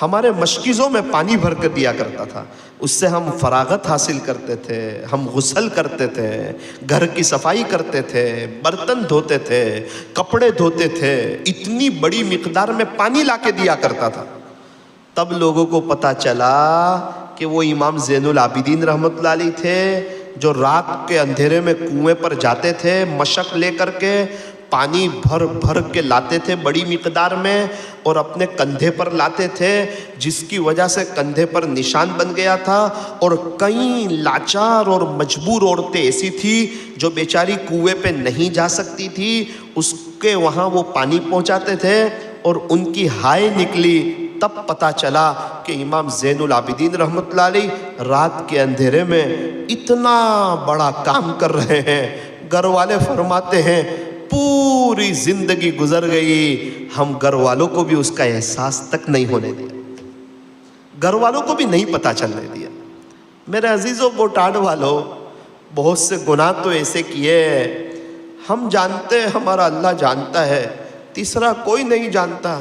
ہمارے مشکیزوں میں پانی بھر کر دیا کرتا تھا. اس سے ہم فراغت حاصل کرتے تھے، ہم غسل کرتے تھے، گھر کی صفائی کرتے تھے، برتن دھوتے تھے، کپڑے دھوتے تھے، اتنی بڑی مقدار میں پانی لا کے دیا کرتا تھا. تب لوگوں کو پتا چلا کہ وہ امام زین العابدین رحمۃ اللہ علیہ تھے جو رات کے اندھیرے میں کنویں پر جاتے تھے، مشق لے کر کے پانی بھر بھر کے لاتے تھے بڑی مقدار میں اور اپنے کندھے پر لاتے تھے، جس کی وجہ سے کندھے پر نشان بن گیا تھا. اور کئی لاچار اور مجبور عورتیں ایسی تھی جو بیچاری کنویں پہ نہیں جا سکتی تھی، اس کے وہاں وہ پانی پہنچاتے تھے اور ان کی ہائے نکلی. تب پتا چلا کہ امام زین العابدین رحمۃ اللہ علیہ رات کے اندھیرے میں اتنا بڑا کام کر رہے ہیں. گھر والے فرماتے ہیں پوری زندگی گزر گئی، ہم گھر والوں کو بھی اس کا احساس تک نہیں ہونے دیا، گھر والوں کو بھی نہیں پتا چلنے دیا. میرے عزیزوں بوٹاڈ والوں، بہت سے گناہ تو ایسے کیے ہم جانتے ہیں، ہمارا اللہ جانتا ہے، تیسرا کوئی نہیں جانتا.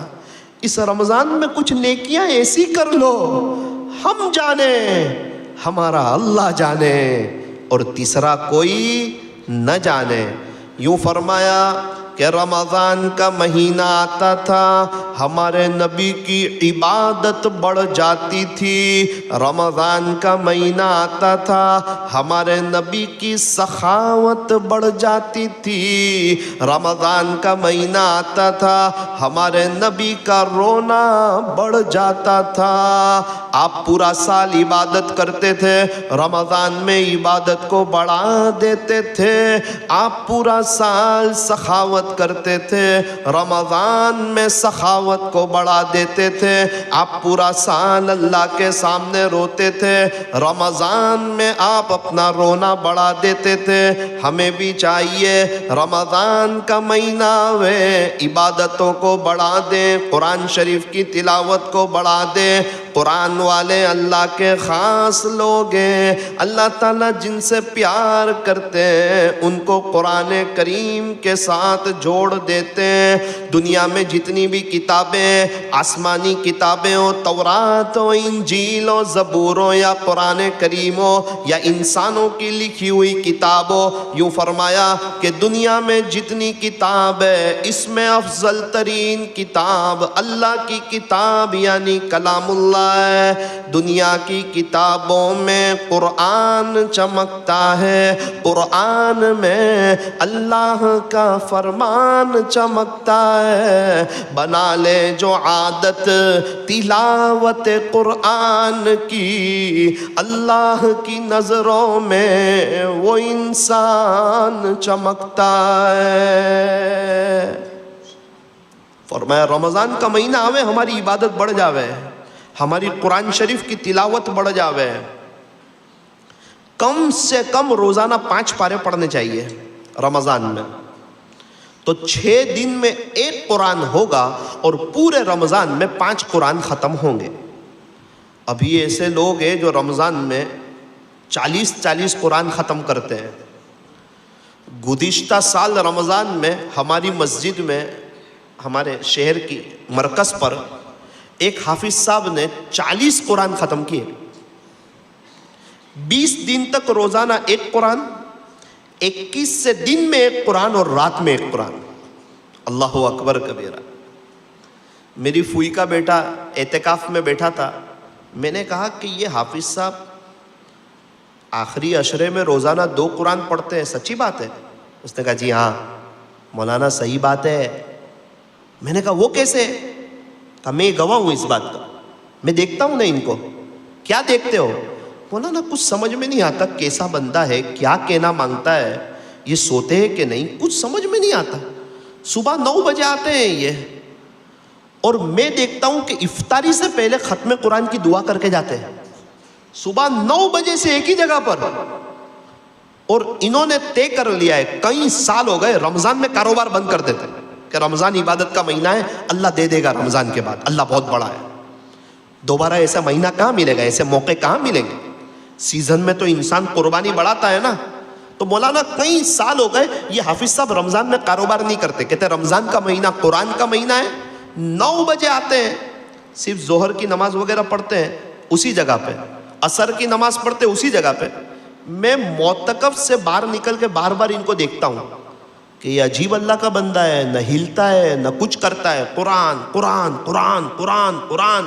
اس رمضان میں کچھ نیکیاں ایسی کر لو ہم جانے، ہمارا اللہ جانے اور تیسرا کوئی نہ جانے. یوں فرمایا کہ رمضان کا مہینہ آتا تھا، ہمارے نبی کی عبادت بڑھ جاتی تھی. رمضان کا مہینہ آتا تھا، ہمارے نبی کی سخاوت بڑھ جاتی تھی. رمضان کا مہینہ آتا تھا، ہمارے نبی کا رونا بڑھ جاتا تھا. آپ پورا سال عبادت کرتے تھے، رمضان میں عبادت کو بڑھا دیتے تھے. آپ پورا سال سخاوت کرتے تھے، رمضان میں سخاوت کو بڑھا دیتے تھے. آپ پورا سال اللہ کے سامنے روتے تھے، رمضان میں آپ اپنا رونا بڑھا دیتے تھے. ہمیں بھی چاہیے رمضان کا مہینہ آوے، عبادتوں کو بڑھا دیں، قرآن شریف کی تلاوت کو بڑھا دیں. قرآن والے اللہ کے خاص لوگ ہیں، اللہ تعالیٰ جن سے پیار کرتے ہیں ان کو قرآن کریم کے ساتھ جوڑ دیتے ہیں. دنیا میں جتنی بھی کتابیں، آسمانی کتابیں ہو، تورات ہو، انجیل ہو، زبور ہو یا قرآن کریم ہو یا انسانوں کی لکھی ہوئی کتاب ہو، یوں فرمایا کہ دنیا میں جتنی کتاب ہے اس میں افضل ترین کتاب اللہ کی کتاب یعنی کلام اللہ ہے. دنیا کی کتابوں میں قرآن چمکتا ہے، قرآن میں اللہ کا فرمان چمکتا ہے. بنا لے جو عادت تلاوت قرآن کی، اللہ کی نظروں میں وہ انسان چمکتا ہے. فرمایا رمضان کا مہینہ آوے، ہماری عبادت بڑھ جاوے، ہماری قرآن شریف کی تلاوت بڑھ جاوے. کم سے کم روزانہ 5 پارے پڑھنے چاہیے رمضان میں، تو 6 دن میں 1 قرآن ہوگا اور پورے رمضان میں 5 قرآن ختم ہوں گے. ابھی ایسے لوگ ہیں جو رمضان میں 40 قرآن ختم کرتے ہیں. گزشتہ سال رمضان میں ہماری مسجد میں، ہمارے شہر کی مرکز پر ایک حافظ صاحب نے 40 قرآن ختم کیے. 20 دن تک روزانہ 1 قرآن، 21 سے دن میں ایک قرآن اور رات میں ایک قرآن. اللہ اکبر کبیرہ. میری پھوئی کا بیٹا اعتکاف میں بیٹھا تھا. میں نے کہا کہ یہ حافظ صاحب آخری عشرے میں روزانہ 2 قرآن پڑھتے ہیں، سچی بات ہے؟ اس نے کہا جی ہاں مولانا صحیح بات ہے. میں نے کہا وہ کیسے؟ کہا میں گواہ ہوں اس بات کا، میں دیکھتا ہوں نا ان کو. کیا دیکھتے ہو؟ مولانا کچھ سمجھ میں نہیں آتا کیسا بندہ ہے، کیا کہنا مانگتا ہے، یہ سوتے ہیں کہ نہیں، کچھ سمجھ میں نہیں آتا. صبح 9 بجے آتے ہیں یہ، اور میں دیکھتا ہوں کہ افطاری سے پہلے ختم قرآن کی دعا کر کے جاتے ہیں. صبح 9 بجے سے ایک ہی جگہ پر. اور انہوں نے طے کر لیا ہے، کئی سال ہو گئے رمضان میں کاروبار بند کر دیتے کہ رمضان عبادت کا مہینہ ہے، اللہ دے دے گا رمضان کے بعد، اللہ بہت بڑا ہے. دوبارہ ایسا مہینہ کہاں ملے گا، ایسے موقع کہاں ملیں گے؟ سیزن میں تو انسان قربانی بڑھاتا ہے نا. تو مولانا کئی سال ہو گئے یہ حافظ صاحب رمضان میں کاروبار نہیں کرتے. کہتے رمضان کا مہینہ قرآن کا مہینہ ہے. 9 بجے آتے ہیں، صرف ظہر کی نماز وغیرہ پڑھتے ہیں اسی جگہ پہ، عصر کی نماز پڑھتے اسی جگہ پہ. میں معتکف سے باہر نکل کے بار بار ان کو دیکھتا ہوں کہ یہ عجیب اللہ کا بندہ ہے، نہ ہلتا ہے نہ کچھ کرتا ہے، قرآن قرآن قرآن قرآن قرآن.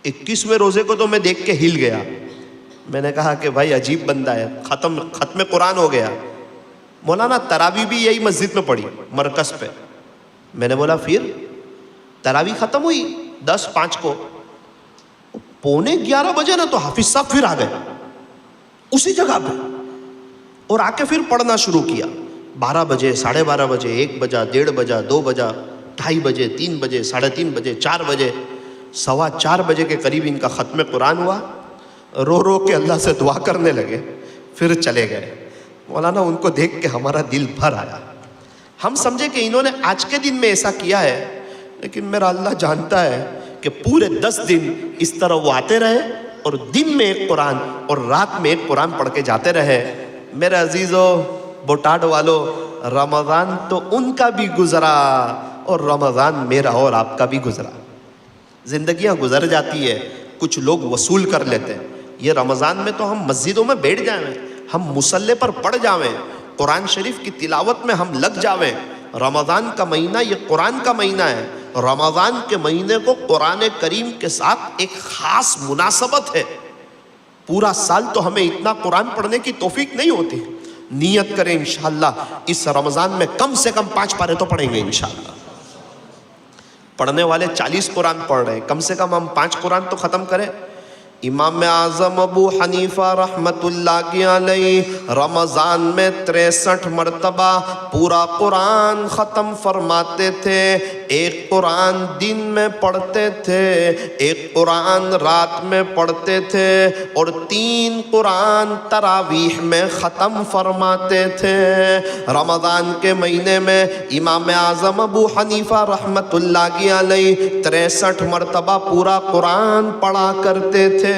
21ویں روزے کو تو میں دیکھ کے ہل گیا. میں نے کہا کہ بھائی عجیب بندہ ہے، ختم قرآن ہو گیا. مولانا تراویح بھی یہی مسجد میں پڑھی مرکز پہ. میں نے بولا پھر تراویح ختم ہوئی 10:05 کو، 11:15 بجے نا تو حافظ صاحب پھر آ گئے اسی جگہ پہ، اور آ کے پھر پڑھنا شروع کیا. 12 بجے، 12:30 بجے، 1 بجا، 1:30 بجا، 2 بجا، 2:30 بجے، 3 بجے، 3:30 بجے، 4 بجے، 4:15 بجے کے قریب ان کا ختم قرآن ہوا. رو رو کے اللہ سے دعا کرنے لگے، پھر چلے گئے. مولانا ان کو دیکھ کے ہمارا دل بھر آیا. ہم سمجھے کہ انہوں نے آج کے دن میں ایسا کیا ہے، لیکن میرا اللہ جانتا ہے کہ پورے 10 دن اس طرح وہ آتے رہے اور دن میں ایک قرآن اور رات میں ایک قرآن پڑھ کے جاتے رہے. میرے عزیزو بوٹاڈ والو، رمضان تو ان کا بھی گزرا اور رمضان میرا اور آپ کا بھی گزرا. زندگیاں گزر جاتی ہے، کچھ لوگ وصول کر لیتے ہیں. یہ رمضان میں تو ہم مسجدوں میں بیٹھ جائیں، ہم مصلی پر پڑھ جاویں، قرآن شریف کی تلاوت میں ہم لگ جاویں. رمضان کا مہینہ یہ قرآن کا مہینہ ہے. رمضان کے مہینے کو قرآن کریم کے ساتھ ایک خاص مناسبت ہے. پورا سال تو ہمیں اتنا قرآن پڑھنے کی توفیق نہیں ہوتی. نیت کریں انشاءاللہ اس رمضان میں کم سے کم 5 پارے تو پڑھیں گے انشاءاللہ. پڑھنے والے 40 قرآن پڑھ رہے ہیں، کم سے کم ہم 5 قرآن تو ختم کریں. امام اعظم ابو حنیفہ رحمت اللہ علیہ رمضان میں 63 مرتبہ پورا قرآن ختم فرماتے تھے. ایک قرآن دن میں پڑھتے تھے، ایک قرآن رات میں پڑھتے تھے، اور 3 قرآن تراویح میں ختم فرماتے تھے. رمضان کے مہینے میں امام اعظم ابو حنیفہ رحمت اللہ علیہ 63 مرتبہ پورا قرآن پڑھا کرتے تھے.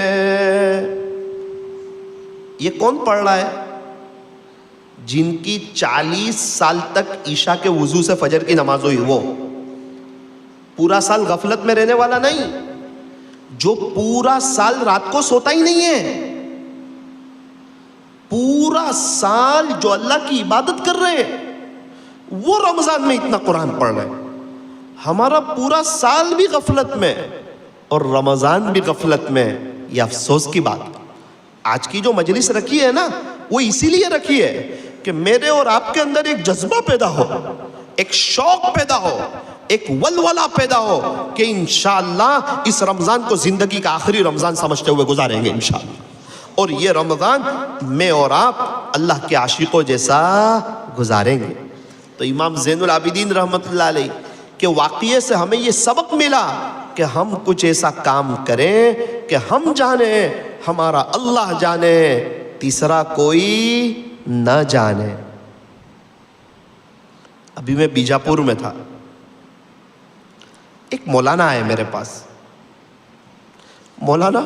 یہ کون پڑھ رہا ہے؟ جن کی 40 سال تک عشاء کے وضو سے فجر کی نماز ہوئی. وہ پورا سال غفلت میں رہنے والا نہیں، جو پورا سال رات کو سوتا ہی نہیں ہے، پورا سال جو اللہ کی عبادت کر رہے ہیں وہ رمضان میں اتنا قرآن پڑھ رہے ہیں. ہمارا پورا سال بھی غفلت میں اور رمضان بھی غفلت میں. یہ افسوس کی بات. آج کی جو مجلس رکھی ہے نا وہ اسی لیے رکھی ہے کہ میرے اور آپ کے اندر ایک جذبہ پیدا ہو، ایک شوق پیدا ہو، ایک ولولہ پیدا ہو کہ انشاءاللہ اس رمضان کو زندگی کا آخری رمضان سمجھتے ہوئے گزاریں گے انشاءاللہ. اور یہ رمضان میں اور آپ اللہ کے عاشقوں جیسا گزاریں گے. تو امام زین العابدین رحمت اللہ علیہ کے واقعے سے ہمیں یہ سبق ملا کہ ہم کچھ ایسا کام کریں کہ ہم جانیں، ہمارا اللہ جانے، تیسرا کوئی نہ جانے. ابھی میں بیجاپور میں تھا، ایک مولانا آئے میرے پاس. مولانا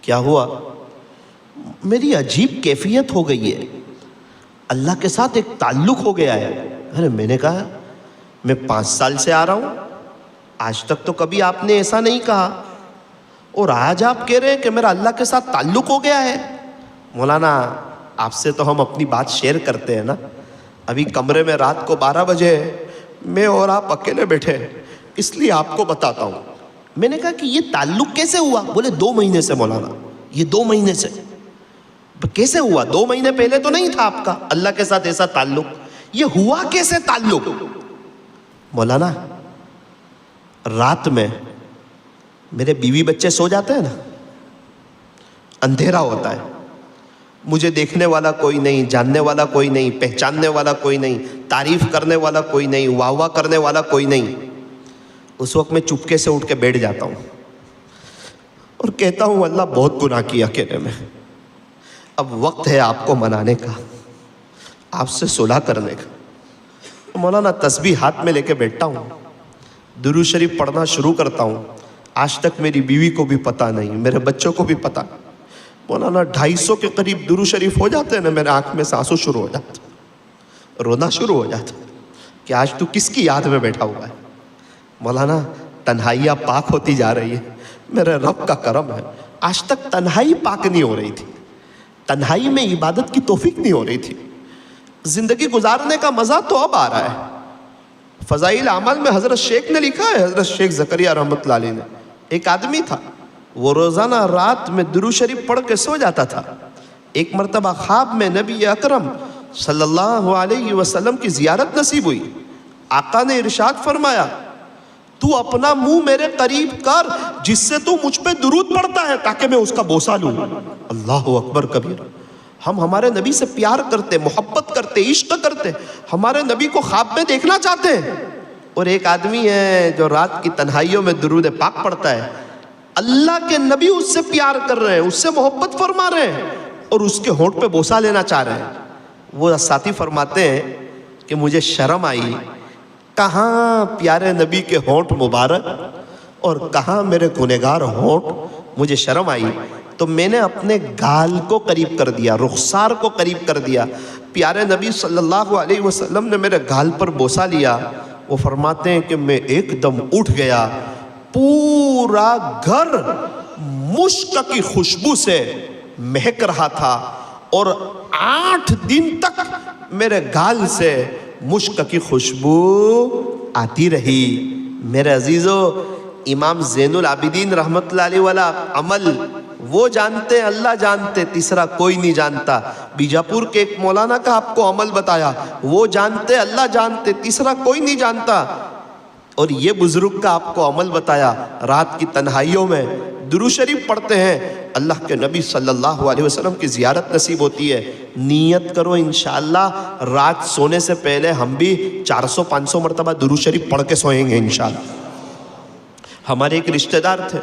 کیا ہوا؟ میری عجیب کیفیت ہو گئی ہے، اللہ کے ساتھ ایک تعلق ہو گیا ہے. ارے میں نے کہا میں 5 سال سے آ رہا ہوں، آج تک تو کبھی آپ نے ایسا نہیں کہا، اور آج آپ کہہ رہے ہیں کہ میرا اللہ کے ساتھ تعلق ہو گیا ہے. مولانا آپ سے تو ہم اپنی بات شیئر کرتے ہیں نا. ابھی کمرے میں رات کو 12 بجے میں اور آپ اکیلے بیٹھے, اس لیے آپ کو بتاتا ہوں. میں نے کہا کہ یہ تعلق کیسے ہوا؟ بولے 2 مہینے سے مولانا, یہ 2 مہینے سے. کیسے ہوا؟ 2 مہینے پہلے تو نہیں تھا آپ کا اللہ کے ساتھ ایسا تعلق, یہ ہوا کیسے تعلق؟ مولانا رات میں میرے بیوی بچے سو جاتے ہیں نا, اندھیرا ہوتا ہے, مجھے دیکھنے والا کوئی نہیں, جاننے والا کوئی نہیں, پہچاننے والا کوئی نہیں, تعریف کرنے والا کوئی نہیں, واہ واہ کرنے والا کوئی نہیں. اس وقت میں چپکے سے اٹھ کے بیٹھ جاتا ہوں اور کہتا ہوں اللہ بہت گناہ کیا اکیلے میں, اب وقت ہے آپ کو منانے کا, آپ سے صلح کرنے کا. مولانا تسبیح ہاتھ میں لے کے بیٹھتا ہوں, درود شریف پڑھنا شروع کرتا ہوں. آج تک میری بیوی کو بھی پتہ نہیں, میرے بچوں کو بھی پتہ. مولانا 250 کے قریب درود شریف ہو جاتے ہیں نا, میرے آنکھ میں سے آنسو شروع ہو جاتا, رونا شروع ہو جاتا کہ آج تو کس کی یاد میں بیٹھا ہوا ہے. مولانا تنہائیاں پاک ہوتی جا رہی ہے, میرے رب کا کرم ہے. آج تک تنہائی پاک نہیں ہو رہی تھی, تنہائی میں عبادت کی توفیق نہیں ہو رہی تھی. زندگی گزارنے کا مزہ تو اب آ رہا ہے. فضائل اعمال میں حضرت شیخ نے لکھا ہے, حضرت شیخ زکریا رحمۃ اللہ علیہ نے, ایک آدمی تھا, وہ روزانہ رات میں درود شریف پڑھ کے سو جاتا تھا. ایک مرتبہ خواب میں نبی اکرم صلی اللہ علیہ وسلم کی زیارت نصیب ہوئی. آقا نے ارشاد فرمایا, تو اپنا منہ میرے قریب کر جس سے تو مجھ پہ درود پڑھتا ہے تاکہ میں اس کا بوسہ لوں. اللہ اکبر کبیر. ہم ہمارے نبی سے پیار کرتے, محبت کرتے, عشق کرتے, ہمارے نبی کو خواب میں دیکھنا چاہتے ہیں. اور ایک آدمی ہے جو رات کی تنہائیوں میں درود پاک پڑھتا ہے. اللہ کے نبی اس سے پیار کر رہے ہیں, اس سے محبت فرما رہے ہیں اور اس کے ہونٹ پہ بوسہ لینا چاہ رہے ہیں. وہ ساتھی فرماتے ہیں کہ مجھے شرم آئی, کہاں پیارے نبی کے ہونٹ مبارک اور کہاں میرے گنہگار ہونٹ. مجھے شرم آئی تو میں نے اپنے گال کو قریب کر دیا, رخسار کو قریب کر دیا. پیارے نبی صلی اللہ علیہ وسلم نے میرے گال پر بوسہ لیا. وہ فرماتے ہیں کہ میں ایک دم اٹھ گیا, پورا گھر مشک کی خوشبو سے مہک رہا تھا اور 8 دن تک میرے گال سے مشک کی خوشبو آتی رہی. میرے عزیزو, امام زین العابدین رحمت اللہ علیہ والا عمل وہ جانتے, اللہ جانتے, تیسرا کوئی نہیں جانتا. بیجاپور کے ایک مولانا کا آپ کو عمل بتایا, وہ جانتے, اللہ جانتے, تیسرا کوئی نہیں جانتا. اور یہ بزرگ کا آپ کو عمل بتایا, رات کی تنہائیوں میں درود شریف پڑھتے ہیں, اللہ کے نبی صلی اللہ علیہ وسلم کی زیارت نصیب ہوتی ہے. نیت کرو انشاءاللہ رات سونے سے پہلے ہم بھی 400-500 مرتبہ درود شریف پڑھ کے سوئیں گے انشاءاللہ. ہمارے ایک رشتہ دار تھے,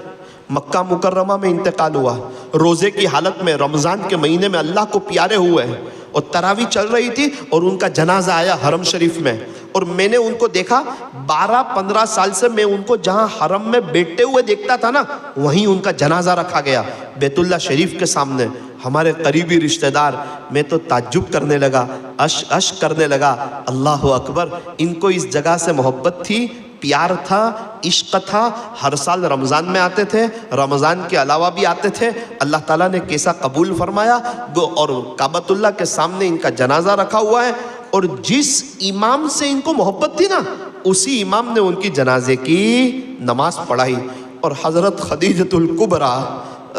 مکہ مکرمہ میں انتقال ہوا, روزے کی حالت میں, رمضان کے مہینے میں اللہ کو پیارے ہوئے ہیں, اور تراویح چل رہی تھی اور ان کا جنازہ آیا حرم شریف میں. اور میں نے ان کو دیکھا, 12-15 سال سے میں ان کو جہاں حرم میں بیٹھتے ہوئے دیکھتا تھا نا, وہیں ان کا جنازہ رکھا گیا بیت اللہ شریف کے سامنے. ہمارے قریبی رشتہ دار, میں تو تعجب کرنے لگا, اشک کرنے لگا, اللہ اکبر. ان کو اس جگہ سے محبت تھی, پیار تھا, عشق تھا. ہر سال رمضان میں آتے تھے, رمضان کے علاوہ بھی آتے تھے. اللہ تعالیٰ نے کیسا قبول فرمایا. اور کعبۃ اللہ کے سامنے ان کا جنازہ رکھا ہوا ہے, اور جس امام سے ان کو محبت تھی نا, اسی امام نے ان کی جنازے کی نماز پڑھائی. اور حضرت خدیجۃ الکبریٰ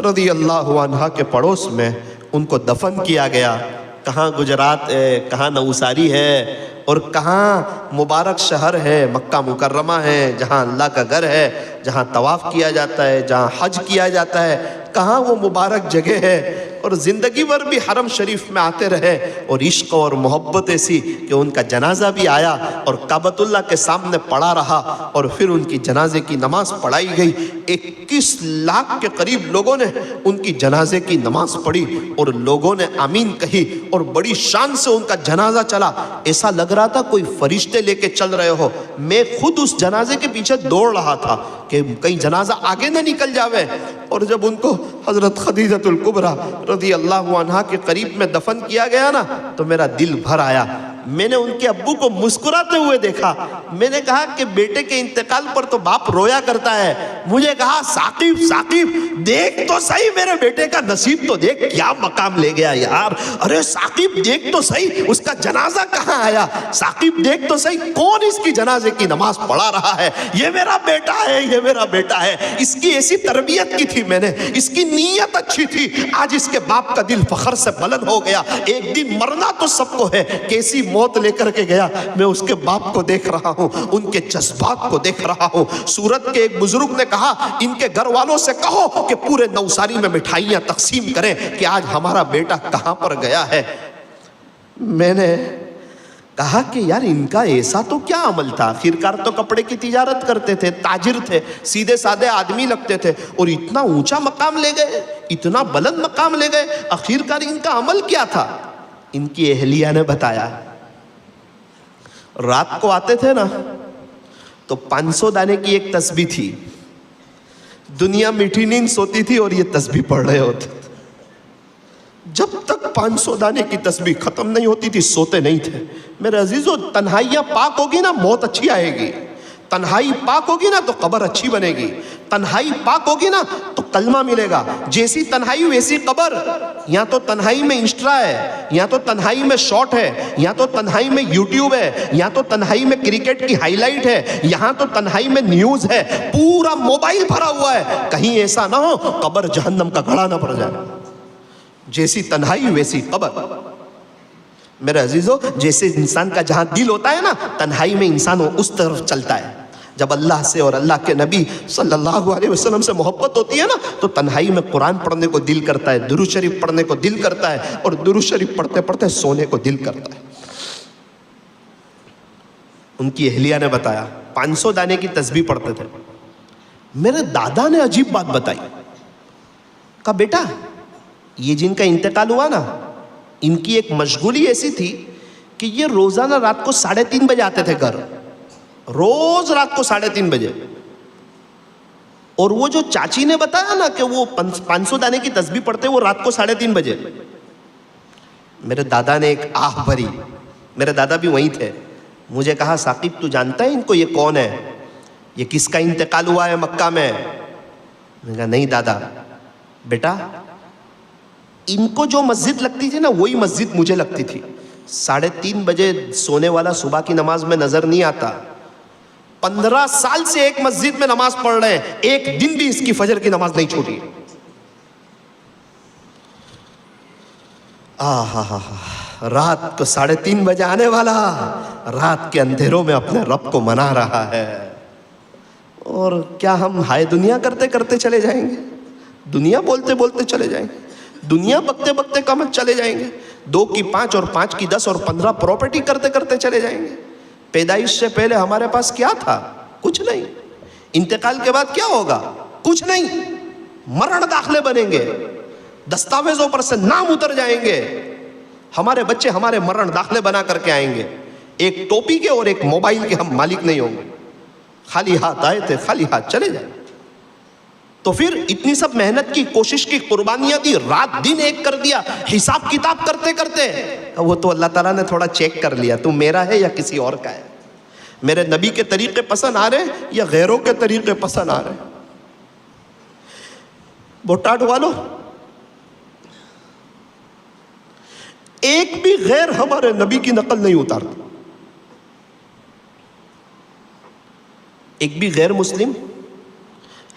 رضی اللہ عنہا کے پڑوس میں ان کو دفن کیا گیا. کہاں گجرات ہے, کہاں نوساری ہے, اور کہاں مبارک شہر ہے, مکہ مکرمہ ہے, جہاں اللہ کا گھر ہے, جہاں طواف کیا جاتا ہے, جہاں حج کیا جاتا ہے, کہاں وہ مبارک جگہ ہے. اور زندگی بھر بھی حرم شریف میں آتے رہے, اور عشق اور محبت ایسی کہ ان کا جنازہ بھی آیا اور کعبۃ اللہ کے سامنے پڑا رہا, اور پھر ان کی جنازے کی نماز پڑھائی گئی. 21 لاکھ کے قریب لوگوں نے ان کی جنازے کی نماز پڑھی, اور لوگوں نے آمین کہی, اور بڑی شان سے ان کا جنازہ چلا. ایسا لگ رہا تھا کوئی فرشتے لے کے چل رہے ہو. میں خود اس جنازے کے پیچھے دوڑ رہا تھا کہ کہیں جنازہ آگے نہ نکل جاوے. اور جب ان کو حضرت خدیجۃ الکبریٰ رضی اللہ عنہا کے قریب میں دفن کیا گیا نا, تو میرا دل بھر آیا. میں نے ان کے ابو کو مسکراتے ہوئے دیکھا. میں نے کہا کہ بیٹے کے انتقال پر تو باپ رویا کرتا ہے. مجھے کہا ثاقب دیکھ تو صحیح میرے بیٹے کا نصیب تو دیکھ, کیا مقام لے گیا یار. ارے ثاقب دیکھ تو صحیح اس کا جنازہ کہاں آیا. ثاقب دیکھ تو صحیح کون اس کی جنازے کی نماز پڑھا رہا ہے. یہ میرا بیٹا ہے, یہ میرا بیٹا ہے. اس کی ایسی تربیت کی تھی میں نے, اس کی نیت اچھی تھی. آج اس کے باپ کا دل فخر سے بلند ہو گیا. ایک دن مرنا تو سب کو ہے, کیسی موت لے کر کے گیا. میں اس کے باپ کو دیکھ رہا ہوں, ان کے جذبات کو دیکھ رہا ہوں. سورت کے ایک بزرگ نے کہا ان کے گھر والوں سے کہو کہ پورے نوساری میں مٹھائیاں تقسیم کریں کہ آج ہمارا بیٹا کہاں پر گیا ہے. میں نے کہا کہ یار ان کا ایسا تو کیا عمل تھا. آخرکار تو کپڑے کی تجارت کرتے تھے, تاجر تھے, سیدھے سادے آدمی لگتے تھے, اور اتنا اونچا مقام لے گئے, اتنا بلند مقام لے گئے. آخرکار ان کا عمل کیا تھا. ان کی اہلیہ نے بتایا رات کو آتے تھے نا تو 500 دانے کی ایک تسبیح تھی. دنیا میٹھی نیند سوتی تھی اور یہ تسبیح پڑھ رہے ہوتے تھے. جب تک 500 دانے کی تسبیح ختم نہیں ہوتی تھی سوتے نہیں تھے. میرے عزیزو, تنہائیاں پاک ہوگی نا موت اچھی آئے گی. تنہائی پاک ہوگی نا تو قبر اچھی بنے گی. تنہائی پاک ہوگی نا تو کلمہ ملے گا. جیسی تنہائی ویسی قبر. یا تو تنہائی میں انسٹا ہے, یا تو تنہائی میں شارٹ ہے, یا تو تنہائی میں یوٹیوب ہے, یا تو تنہائی میں کرکٹ کی ہائی لائٹ ہے, یہاں تو تنہائی میں نیوز ہے. پورا موبائل بھرا ہوا ہے. کہیں ایسا نہ ہو قبر جہنم کا گڑھا نہ پڑ جائے. جیسی تنہائی ویسی قبر. میرے عزیزو, جیسے انسان کا جہاں دل ہوتا ہے نا, تنہائی میں انسان اس طرف چلتا ہے. جب اللہ سے اور اللہ کے نبی صلی اللہ علیہ وسلم سے محبت ہوتی ہے نا تو تنہائی میں قرآن پڑھنے کو دل کرتا ہے, درود شریف پڑھنے کو دل کرتا ہے, اور درود شریف پڑھتے پڑھتے سونے کو دل کرتا ہے. ان کی اہلیہ نے بتایا 500 دانے کی تسبیح پڑھتے تھے. میرے دادا نے عجیب بات بتائی. کہا بیٹا یہ جن کا انتقال ہوا نا, ان کی ایک مشغولی ایسی تھی کہ یہ روزانہ رات کو 3:30 بجے آتے تھے گھر. روز رات کو 3:30 بجے. اور وہ جو چاچی نے بتایا نا کہ وہ 500 دانے کی تسبیح پڑھتے وہ رات کو 3:30 بجے. میرے دادا نے ایک آہ بھری. میرے دادا بھی وہیں تھے. مجھے کہا ثاقب تو جانتا ہے ان کو, یہ کون ہے, یہ کس کا انتقال ہوا ہے مکہ میں. میں نے کہا نہیں دادا. بیٹا ان کو جو مسجد لگتی تھی نا وہی مسجد مجھے لگتی تھی. 3:30 بجے سونے والا صبح کی نماز میں نظر نہیں آتا. 15 سال سے ایک مسجد میں نماز پڑھ رہے ہیں, ایک دن بھی اس کی فجر کی نماز نہیں چھوٹی. رات کو 3:30 بجے آنے والا رات کے اندھیروں میں اپنے رب کو منا رہا ہے. اور کیا ہم ہائے دنیا کرتے کرتے چلے جائیں گے, دنیا بولتے بولتے چلے جائیں گے, دنیا بکتے بکتے کم چلے جائیں گے, 2 کی 5 اور 5 کی 10 اور 15 پراپرٹی کرتے کرتے چلے جائیں گے. پیدائش سے پہلے ہمارے پاس کیا تھا؟ کچھ نہیں. انتقال کے بعد کیا ہوگا؟ کچھ نہیں. مرن داخلے بنیں گے, دستاویزوں پر سے نام اتر جائیں گے. ہمارے بچے ہمارے مرن داخلے بنا کر کے آئیں گے. ایک ٹوپی کے اور ایک موبائل کے ہم مالک نہیں ہوں گے. خالی ہاتھ آئے تھے, خالی ہاتھ چلے جائیں. تو پھر اتنی سب محنت کی, کوشش کی, قربانیاں دی, رات دن ایک کر دیا, حساب کتاب کرتے کرتے وہ تو اللہ تعالیٰ نے تھوڑا چیک کر لیا, تو میرا ہے یا کسی اور کا ہے. میرے نبی کے طریقے پسند آ رہے یا غیروں کے طریقے پسند آ رہے. بوٹاٹ والو, ایک بھی غیر ہمارے نبی کی نقل نہیں اتارتا. ایک بھی غیر مسلم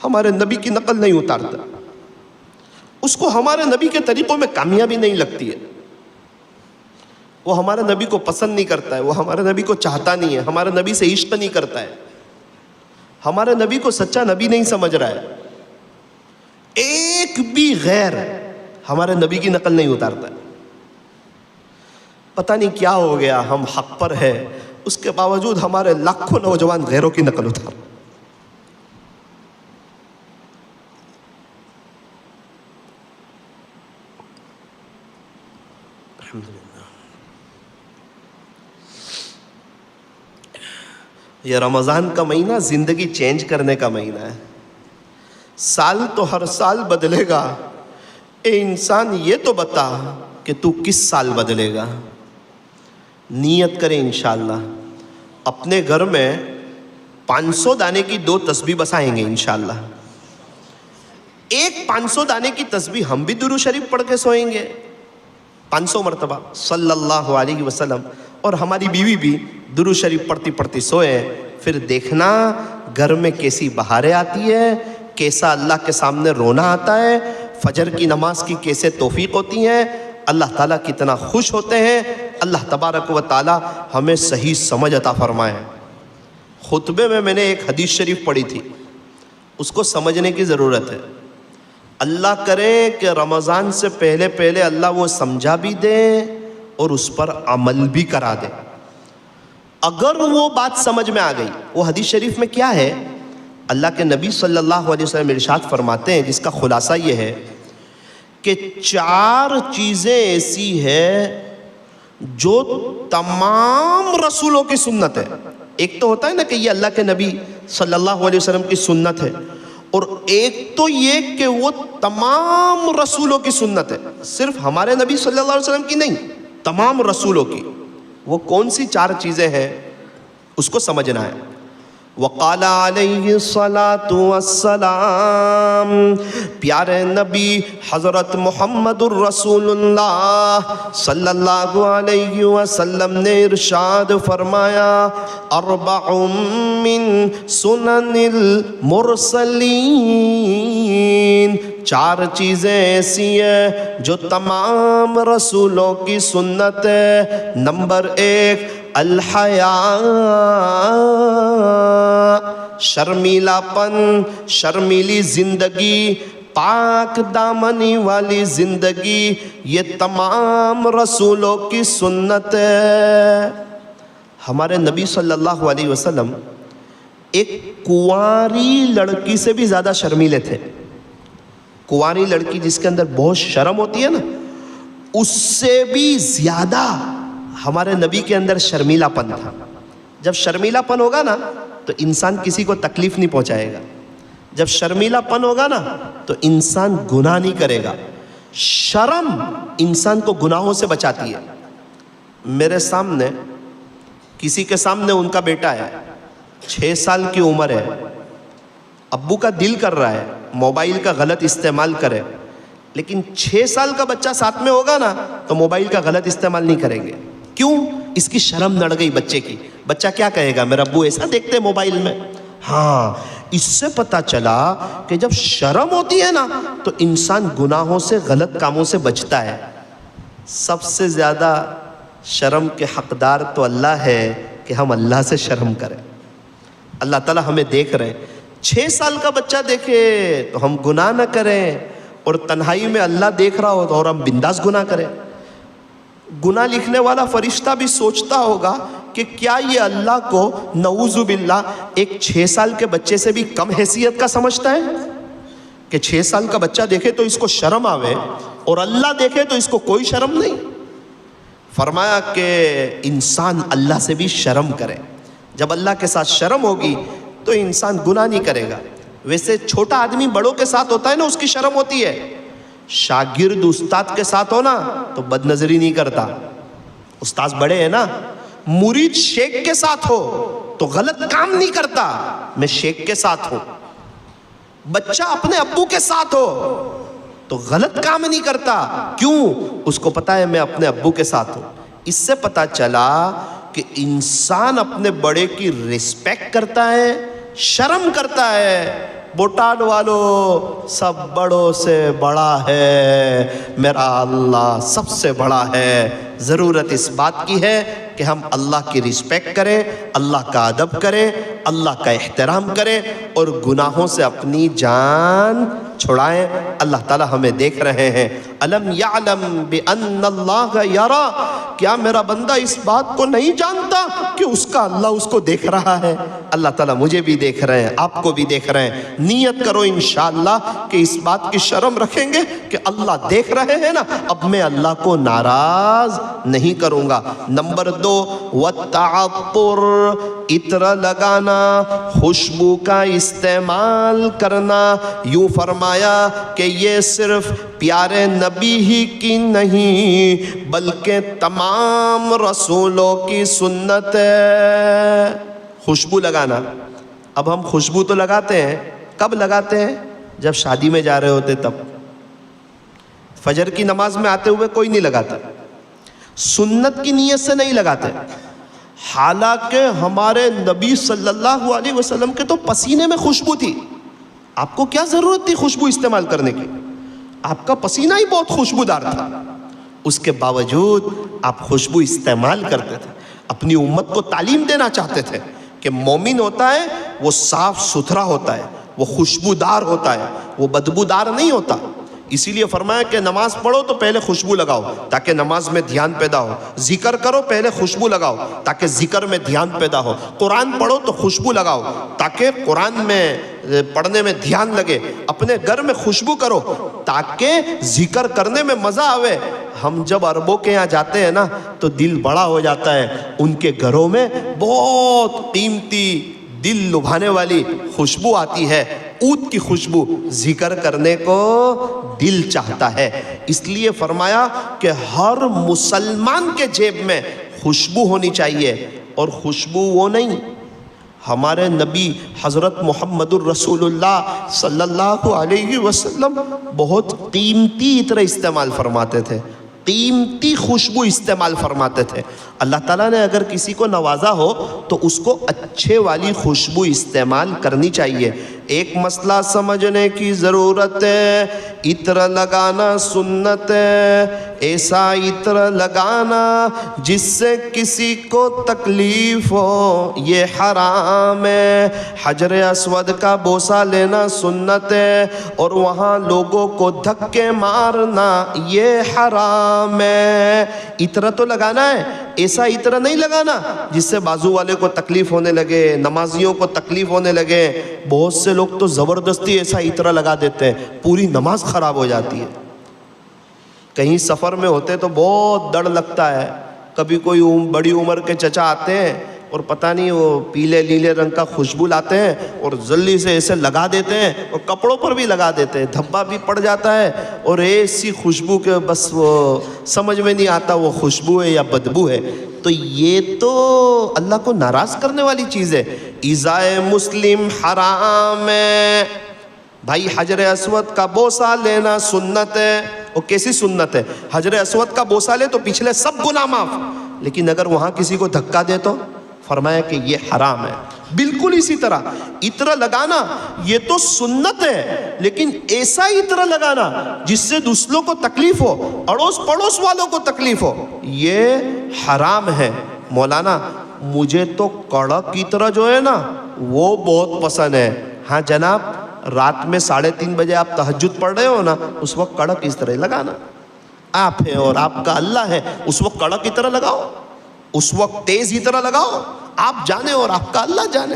ہمارے نبی کی نقل نہیں اتارتا. اس کو ہمارے نبی کے طریقوں میں کامیابی نہیں لگتی ہے. وہ ہمارے نبی کو پسند نہیں کرتا ہے, وہ ہمارے نبی کو چاہتا نہیں ہے, ہمارے نبی سے عشق نہیں کرتا ہے, ہمارے نبی کو سچا نبی نہیں سمجھ رہا ہے. ایک بھی غیر ہمارے نبی کی نقل نہیں اتارتا ہے. پتہ نہیں کیا ہو گیا, ہم حق پر ہے, اس کے باوجود ہمارے لاکھوں نوجوان غیروں کی نقل اتار. یہ رمضان کا مہینہ زندگی چینج کرنے کا مہینہ ہے. سال تو ہر سال بدلے گا. اے انسان یہ تو بتا کہ تو کس سال بدلے گا. نیت کریں انشاءاللہ اپنے گھر میں 500 دانے کی 2 تسبیح بسائیں گے انشاءاللہ. ایک 500 دانے کی تسبیح ہم بھی درود شریف پڑھ کے سوئیں گے 500 مرتبہ صلی اللہ علیہ وسلم, اور ہماری بیوی بھی درود شریف پڑھتی پڑھتی سوئے. پھر دیکھنا گھر میں کیسی بہاریں آتی ہے, کیسا اللہ کے سامنے رونا آتا ہے, فجر کی نماز کی کیسے توفیق ہوتی ہیں, اللہ تعالیٰ کتنا خوش ہوتے ہیں. اللہ تبارک و تعالیٰ ہمیں صحیح سمجھ عطا فرمائے. خطبے میں نے ایک حدیث شریف پڑھی تھی, اس کو سمجھنے کی ضرورت ہے. اللہ کرے کہ رمضان سے پہلے اللہ وہ سمجھا بھی دے اور اس پر عمل بھی کرا دے. اگر وہ بات سمجھ میں آ گئی, وہ حدیث شریف میں کیا ہے, اللہ کے نبی صلی اللہ علیہ وسلم ارشاد فرماتے ہیں, جس کا خلاصہ یہ ہے کہ 4 چیزیں ایسی ہے جو تمام رسولوں کی سنت ہے. ایک تو ہوتا ہے نا کہ یہ اللہ کے نبی صلی اللہ علیہ وسلم کی سنت ہے, اور ایک تو یہ کہ وہ تمام رسولوں کی سنت ہے, صرف ہمارے نبی صلی اللہ علیہ وسلم کی نہیں, تمام رسولوں کی. وہ کون سی 4 چیزیں ہیں اس کو سمجھنا ہے. وقال علیہ الصلاۃ والسلام, پیارے نبی حضرت محمد الرسول اللہ صلی اللہ علیہ وسلم نے ارشاد فرمایا, 4 من سنن المرسلین, 4 چیزیں ایسی ہیں جو تمام رسولوں کی سنت ہے. نمبر 1 الحیاء, شرمیلا پن, شرمیلی زندگی, پاک دامنی والی زندگی, یہ تمام رسولوں کی سنت ہے. ہمارے نبی صلی اللہ علیہ وسلم ایک کنواری لڑکی سے بھی زیادہ شرمیلے تھے. کنواری لڑکی جس کے اندر بہت شرم ہوتی ہے نا, اس سے بھی زیادہ ہمارے نبی کے اندر شرمیلا پن تھا. جب شرمیلا پن ہوگا نا تو انسان کسی کو تکلیف نہیں پہنچائے گا. جب شرمیلا پن ہوگا نا تو انسان گناہ نہیں کرے گا. شرم انسان کو گناہوں سے بچاتی ہے. میرے سامنے کسی کے سامنے ان کا بیٹا ہے, 6 سال کی عمر ہے, ابو کا دل کر رہا ہے موبائل کا غلط استعمال کرے, لیکن 6 سال کا بچہ ساتھ میں ہوگا نا تو موبائل کا غلط استعمال نہیں کریں گے. کیوں؟ اس کی شرم نڑ گئی بچے کی. بچہ کیا کہے گا, میرا ابو ایسا دیکھتے موبائل میں. ہاں, اس سے پتا چلا کہ جب شرم ہوتی ہے نا تو انسان گناہوں سے, غلط کاموں سے بچتا ہے. سب سے زیادہ شرم کے حقدار تو اللہ ہے کہ ہم اللہ سے شرم کریں. اللہ تعالیٰ ہمیں دیکھ رہے ہیں. 6 سال کا بچہ دیکھے تو ہم گناہ نہ کریں, اور تنہائی میں اللہ دیکھ رہا ہو تو اور ہم بنداس گناہ کریں. گناہ لکھنے والا فرشتہ بھی سوچتا ہوگا کہ کیا یہ اللہ کو نعوذ باللہ ایک 6 سال کے بچے سے بھی کم حیثیت کا سمجھتا ہے, کہ 6 سال کا بچہ دیکھے تو اس کو شرم آوے اور اللہ دیکھے تو اس کو کوئی شرم نہیں. فرمایا کہ انسان اللہ سے بھی شرم کرے. جب اللہ کے ساتھ شرم ہوگی تو انسان گناہ نہیں کرے گا. ویسے چھوٹا آدمی بڑوں کے ساتھ ہوتا ہے نا, اس کی شرم ہوتی ہے. شاگرد استاد کے ساتھ ہو نا تو بد نظری نہیں کرتا, استاد بڑے ہیں نا. مرید شیخ کے ساتھ ہو تو غلط کام نہیں کرتا, میں شیخ کے ساتھ ہوں. بچہ اپنے ابو کے ساتھ ہو تو غلط کام نہیں کرتا. کیوں؟ اس کو پتا ہے میں اپنے ابو کے ساتھ ہوں. اس سے پتا چلا کہ انسان اپنے بڑے کی ریسپیکٹ کرتا ہے, شرم کرتا ہے. بوٹان والو, سب بڑوں سے بڑا ہے میرا اللہ, سب سے بڑا ہے. ضرورت اس بات کی ہے کہ ہم اللہ کی رسپیکٹ کریں, اللہ کا ادب کریں, اللہ کا احترام کریں, اور گناہوں سے اپنی جان چھڑائیں. اللہ تعالیٰ ہمیں دیکھ رہے ہیں. الم یعلم بان اللہ یرا, کیا میرا بندہ اس بات کو نہیں جانتا کہ اس کا اللہ اس کو دیکھ رہا ہے. اللہ تعالیٰ مجھے بھی دیکھ رہے ہیں, آپ کو بھی دیکھ رہے ہیں. نیت کرو انشاءاللہ کہ اس بات کی شرم رکھیں گے کہ اللہ دیکھ رہے ہیں نا, اب میں اللہ کو ناراض نہیں کروں گا. نمبر 2 والتعطر, عطر لگانا, خوشبو کا استعمال کرنا. یوں فرمایا کہ یہ صرف پیارے نبی ہی کی نہیں بلکہ تمام رسولوں کی سنت ہے۔ خوشبو لگانا، اب ہم خوشبو تو لگاتے ہیں، کب لگاتے ہیں؟ جب شادی میں جا رہے ہوتے تب، فجر کی نماز میں آتے ہوئے کوئی نہیں لگاتا، سنت کی نیت سے نہیں لگاتے۔ حالانکہ ہمارے نبی صلی اللہ علیہ وسلم کے تو پسینے میں خوشبو تھی، آپ کو کیا ضرورت تھی خوشبو استعمال کرنے کی؟ آپ کا پسینہ ہی بہت خوشبودار تھا، اس کے باوجود آپ خوشبو استعمال کرتے تھے۔ اپنی امت کو تعلیم دینا چاہتے تھے کہ مومن ہوتا ہے وہ صاف ستھرا ہوتا ہے، وہ خوشبودار ہوتا ہے، وہ بدبودار نہیں ہوتا۔ اسی لیے فرمایا کہ نماز پڑھو تو پہلے خوشبو لگاؤ تاکہ نماز میں دھیان پیدا ہو، ذکر کرو پہلے خوشبو لگاؤ تاکہ ذکر میں دھیان پیدا ہو، قرآن پڑھو تو خوشبو لگاؤ تاکہ قرآن میں پڑھنے میں دھیان لگے، اپنے گھر میں خوشبو کرو تاکہ ذکر کرنے میں مزہ آوے۔ ہم جب عربوں کے یہاں جاتے ہیں نا تو دل بڑا ہو جاتا ہے، ان کے گھروں میں بہت قیمتی دل لبھانے والی خوشبو آتی ہے، عود کی خوشبو، ذکر کرنے کو دل چاہتا ہے۔ اس لیے فرمایا کہ ہر مسلمان کے جیب میں خوشبو ہونی چاہیے، اور خوشبو وہ نہیں، ہمارے نبی حضرت محمد الرسول اللہ صلی اللہ علیہ وسلم بہت قیمتی عطر استعمال فرماتے تھے، قیمتی خوشبو استعمال فرماتے تھے۔ اللہ تعالیٰ نے اگر کسی کو نوازا ہو تو اس کو اچھے والی خوشبو استعمال کرنی چاہیے۔ ایک مسئلہ سمجھنے کی ضرورت ہے، عطر لگانا سنت ہے، ایسا عطر لگانا جس سے کسی کو تکلیف ہو یہ حرام ہے۔ حجر اسود کا بوسہ لینا سنت ہے اور وہاں لوگوں کو دھکے مارنا یہ حرام ہے۔ عطر تو لگانا ہے، ایسا عطر نہیں لگانا جس سے بازو والے کو تکلیف ہونے لگے، نمازیوں کو تکلیف ہونے لگے۔ بہت سے لوگ تو زبردستی ایسا عطر لگا دیتے ہیں، پوری نماز خراب ہو جاتی ہے۔ کہیں سفر میں ہوتے تو بہت ڈر لگتا ہے، کبھی کوئی بڑی عمر کے چچا آتے ہیں اور پتہ نہیں وہ پیلے نیلے رنگ کا خوشبو لاتے ہیں اور جلدی سے ایسے لگا دیتے ہیں اور کپڑوں پر بھی لگا دیتے ہیں، دھبا بھی پڑ جاتا ہے اور ایسی خوشبو کے بس وہ سمجھ میں نہیں آتا وہ خوشبو ہے یا بدبو ہے۔ تو یہ تو اللہ کو ناراض کرنے والی چیز ہے۔ ایذائے مسلم حرام ہے۔ بھائی حجر اسود کا بوسہ لینا سنت ہے، وہ کیسی سنت ہے؟ حجر اسود کا بوسہ لے تو پچھلے سب گناہ معاف، لیکن اگر وہاں کسی کو دھکا دے تو فرمایا کہ یہ حرام ہے۔ بالکل اسی طرح عطر لگانا یہ تو سنت ہے، لیکن ایسا عطر لگانا جس سے دوسروں کو تکلیف ہو، اڑوس پڑوس والوں کو تکلیف ہو، یہ حرام ہے۔ مولانا مجھے تو کڑک عطر جو ہے نا وہ بہت پسند ہے۔ ہاں جناب، رات میں 3:30 بجے آپ تہجد پڑھ رہے ہو نا، اس وقت کڑک عطر لگانا، آپ ہے اور آپ کا اللہ ہے، اس وقت کڑک عطر لگاؤ، اس وقت تیز عطر لگاؤ، آپ جانے اور آپ کا اللہ جانے۔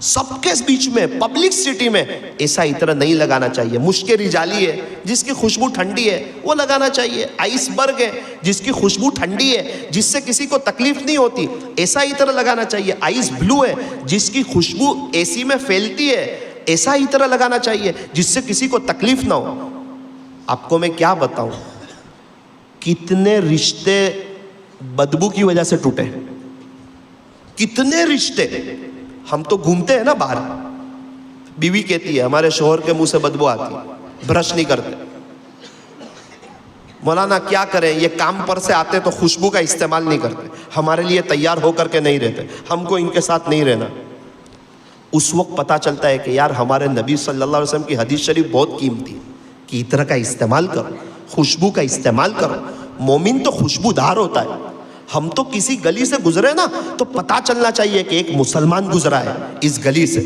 سب کے بیچ میں پبلک سٹی میں ایسا عطر نہیں لگانا چاہیے۔ مشک رجالی ہے جس کی خوشبو ٹھنڈی ہے وہ لگانا چاہیے، آئس برگ ہے جس کی خوشبو ٹھنڈی ہے جس سے کسی کو تکلیف نہیں ہوتی، ایسا عطر لگانا چاہیے۔ آئس بلو ہے جس کی خوشبو اے سی میں پھیلتی ہے، ایسا عطر لگانا چاہیے جس سے کسی کو تکلیف نہ ہو۔ آپ کو میں کیا بتاؤں، کتنے رشتے بدبو کی وجہ سے ٹوٹے، کتنے رشتے۔ ہم تو گھومتے ہیں نا باہر، بیوی کہتی ہے ہمارے شوہر کے منہ سے بدبو آتی، برش نہیں کرتے۔ مولانا کیا کریں، یہ کام پر سے آتے تو خوشبو کا استعمال نہیں کرتے، ہمارے لیے تیار ہو کر کے نہیں رہتے، ہم کو ان کے ساتھ نہیں رہنا۔ اس وقت پتا چلتا ہے کہ یار ہمارے نبی صلی اللہ علیہ وسلم کی حدیث شریف بہت قیمتی ہے کہ عطر کا استعمال کرو، خوشبو کا استعمال کرو۔ مومن تو خوشبودار ہوتا ہے۔ ہم تو کسی گلی سے گزرے نا تو پتا چلنا چاہیے کہ ایک مسلمان گزرا ہے اس گلی سے،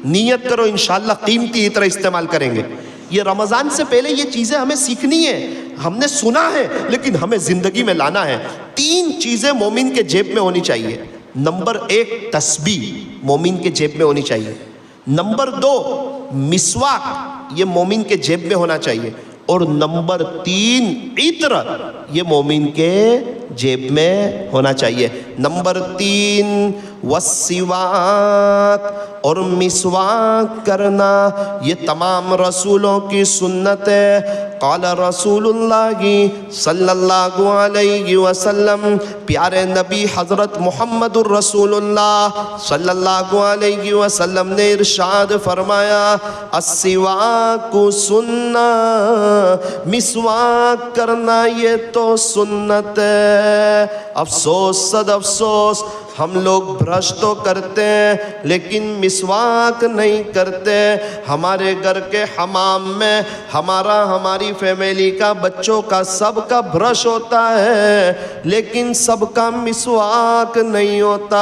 نیت کرو انشاءاللہ قیمتی عطر استعمال کریں گے۔ یہ رمضان سے پہلے یہ چیزیں ہمیں سیکھنی ہے، ہم نے سنا ہے لیکن ہمیں زندگی میں لانا ہے۔ 3 چیزیں مومن کے جیب میں ہونی چاہیے۔ نمبر 1 تسبیح مومن کے جیب میں ہونی چاہیے۔ نمبر 2 مسواک، یہ مومن کے جیب میں ہونا چاہیے۔ اور نمبر 3 عطر، یہ مومن کے جیب میں ہونا چاہیے۔ نمبر 3 والسواک، اور مسواک کرنا یہ تمام رسولوں کی سنت ہے۔ قال رسول اللہ صلی اللہ علیہ وسلم، پیارے نبی حضرت محمد الرسول اللہ صلی اللہ علیہ وسلم نے ارشاد فرمایا، السواک سنہ، مسواک کرنا یہ تو سنت ہے۔ افسوس صد افسوس، ہم لوگ برش تو کرتے ہیں لیکن مسواک نہیں کرتے۔ ہمارے گھر کے حمام میں ہماری فیملی کا، بچوں کا، سب کا برش ہوتا ہے لیکن سب کا مسواک نہیں ہوتا۔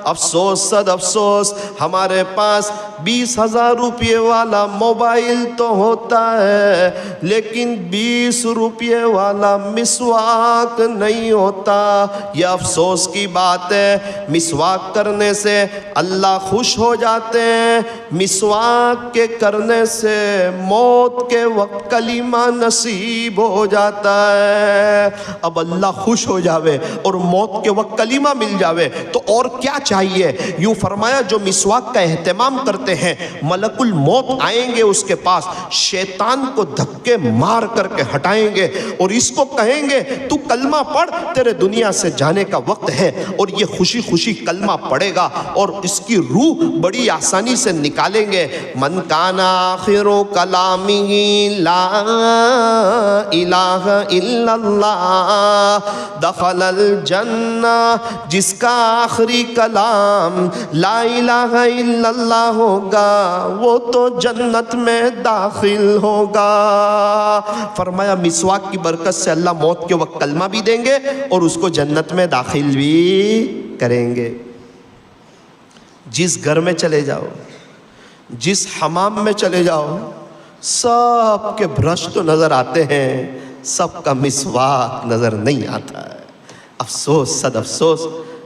افسوس صد افسوس، ہمارے پاس 20,000 روپے والا موبائل تو ہوتا ہے لیکن 20 روپے والا مسواک نہیں ہوتا۔ یہ افسوس کی بات ہے۔ مسواک کرنے سے اللہ خوش ہو جاتے ہیں، مسواک کے کرنے سے موت کے وقت کلمہ نصیب ہو جاتا ہے۔ اب اللہ خوش ہو جاوے اور موت کے وقت کلمہ مل جاوے تو اور کیا چاہیے؟ یوں فرمایا، جو مسواک کا اہتمام کرتے ہیں ملک الموت آئیں گے اس کے پاس، شیطان کو دھکے مار کر کے ہٹائیں گے اور اس کو کہیں گے تو کلمہ پڑھ، تیرے دنیا سے جانے کا وقت ہے، اور یہ خوشی خوشی کلمہ پڑھے گا اور اس کی روح بڑی آسانی سے نکالیں گے۔ من کان آخر کلامہ لا الہ الا اللہ دخل الجنہ، جس کا آخری کلام لا الہ الا اللہ ہوگا وہ تو جنت میں داخل ہوگا۔ فرمایا مسواک کی برکت سے اللہ موت کے وقت کلمہ بھی دیں گے اور اس کو جنت میں داخل بھی کریں گے۔ جس گھر میں چلے جاؤ، جس حمام میں چلے جاؤ، سب کے برش تو نظر آتے ہیں، سب کا مسواک نظر نہیں آتا ہے۔ افسوس صد افسوس،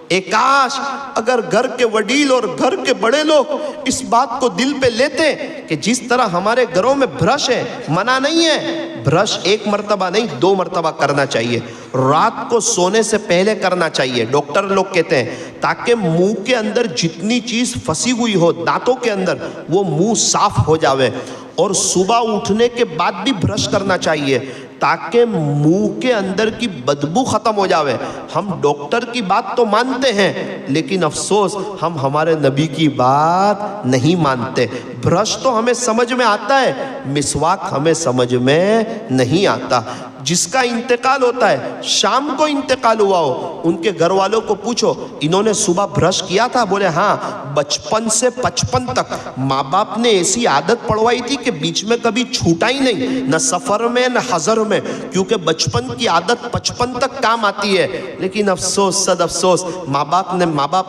ایک کاش اگر گھر کے وڈیل اور گھر کے بڑے لوگ اس بات کو دل پہ لیتے کہ جس طرح ہمارے گھروں میں برش ہے، منع نہیں ہے، برش 1 مرتبہ نہیں 2 مرتبہ کرنا چاہیے، رات کو سونے سے پہلے کرنا چاہیے۔ ڈاکٹر لوگ کہتے ہیں تاکہ منہ کے اندر جتنی چیز پھنسی ہوئی ہو دانتوں کے اندر وہ منہ صاف ہو جاوے، اور صبح اٹھنے کے بعد بھی برش کرنا چاہیے تاکہ منہ کے اندر کی بدبو ختم ہو جاوے۔ ہم ڈاکٹر کی بات تو مانتے ہیں لیکن افسوس ہم ہمارے نبی کی بات نہیں مانتے۔ برش تو ہمیں سمجھ میں آتا ہے، مسواک ہمیں سمجھ میں نہیں آتا۔ جس کا انتقال ہوتا ہے، شام کو انتقال ہوا ہو، ان کے گھر والوں کو پوچھو انہوں نے صبح برش کیا تھا؟ بولے ہاں، بچپن سے 55 تک ماں باپ نے ایسی عادت پڑوائی تھی کہ بیچ میں کبھی چھوٹا ہی نہیں، نہ سفر میں نہ حضر میں، کیونکہ بچپن کی عادت 55 تک کام آتی ہے۔ لیکن افسوس صد افسوس، ماں باپ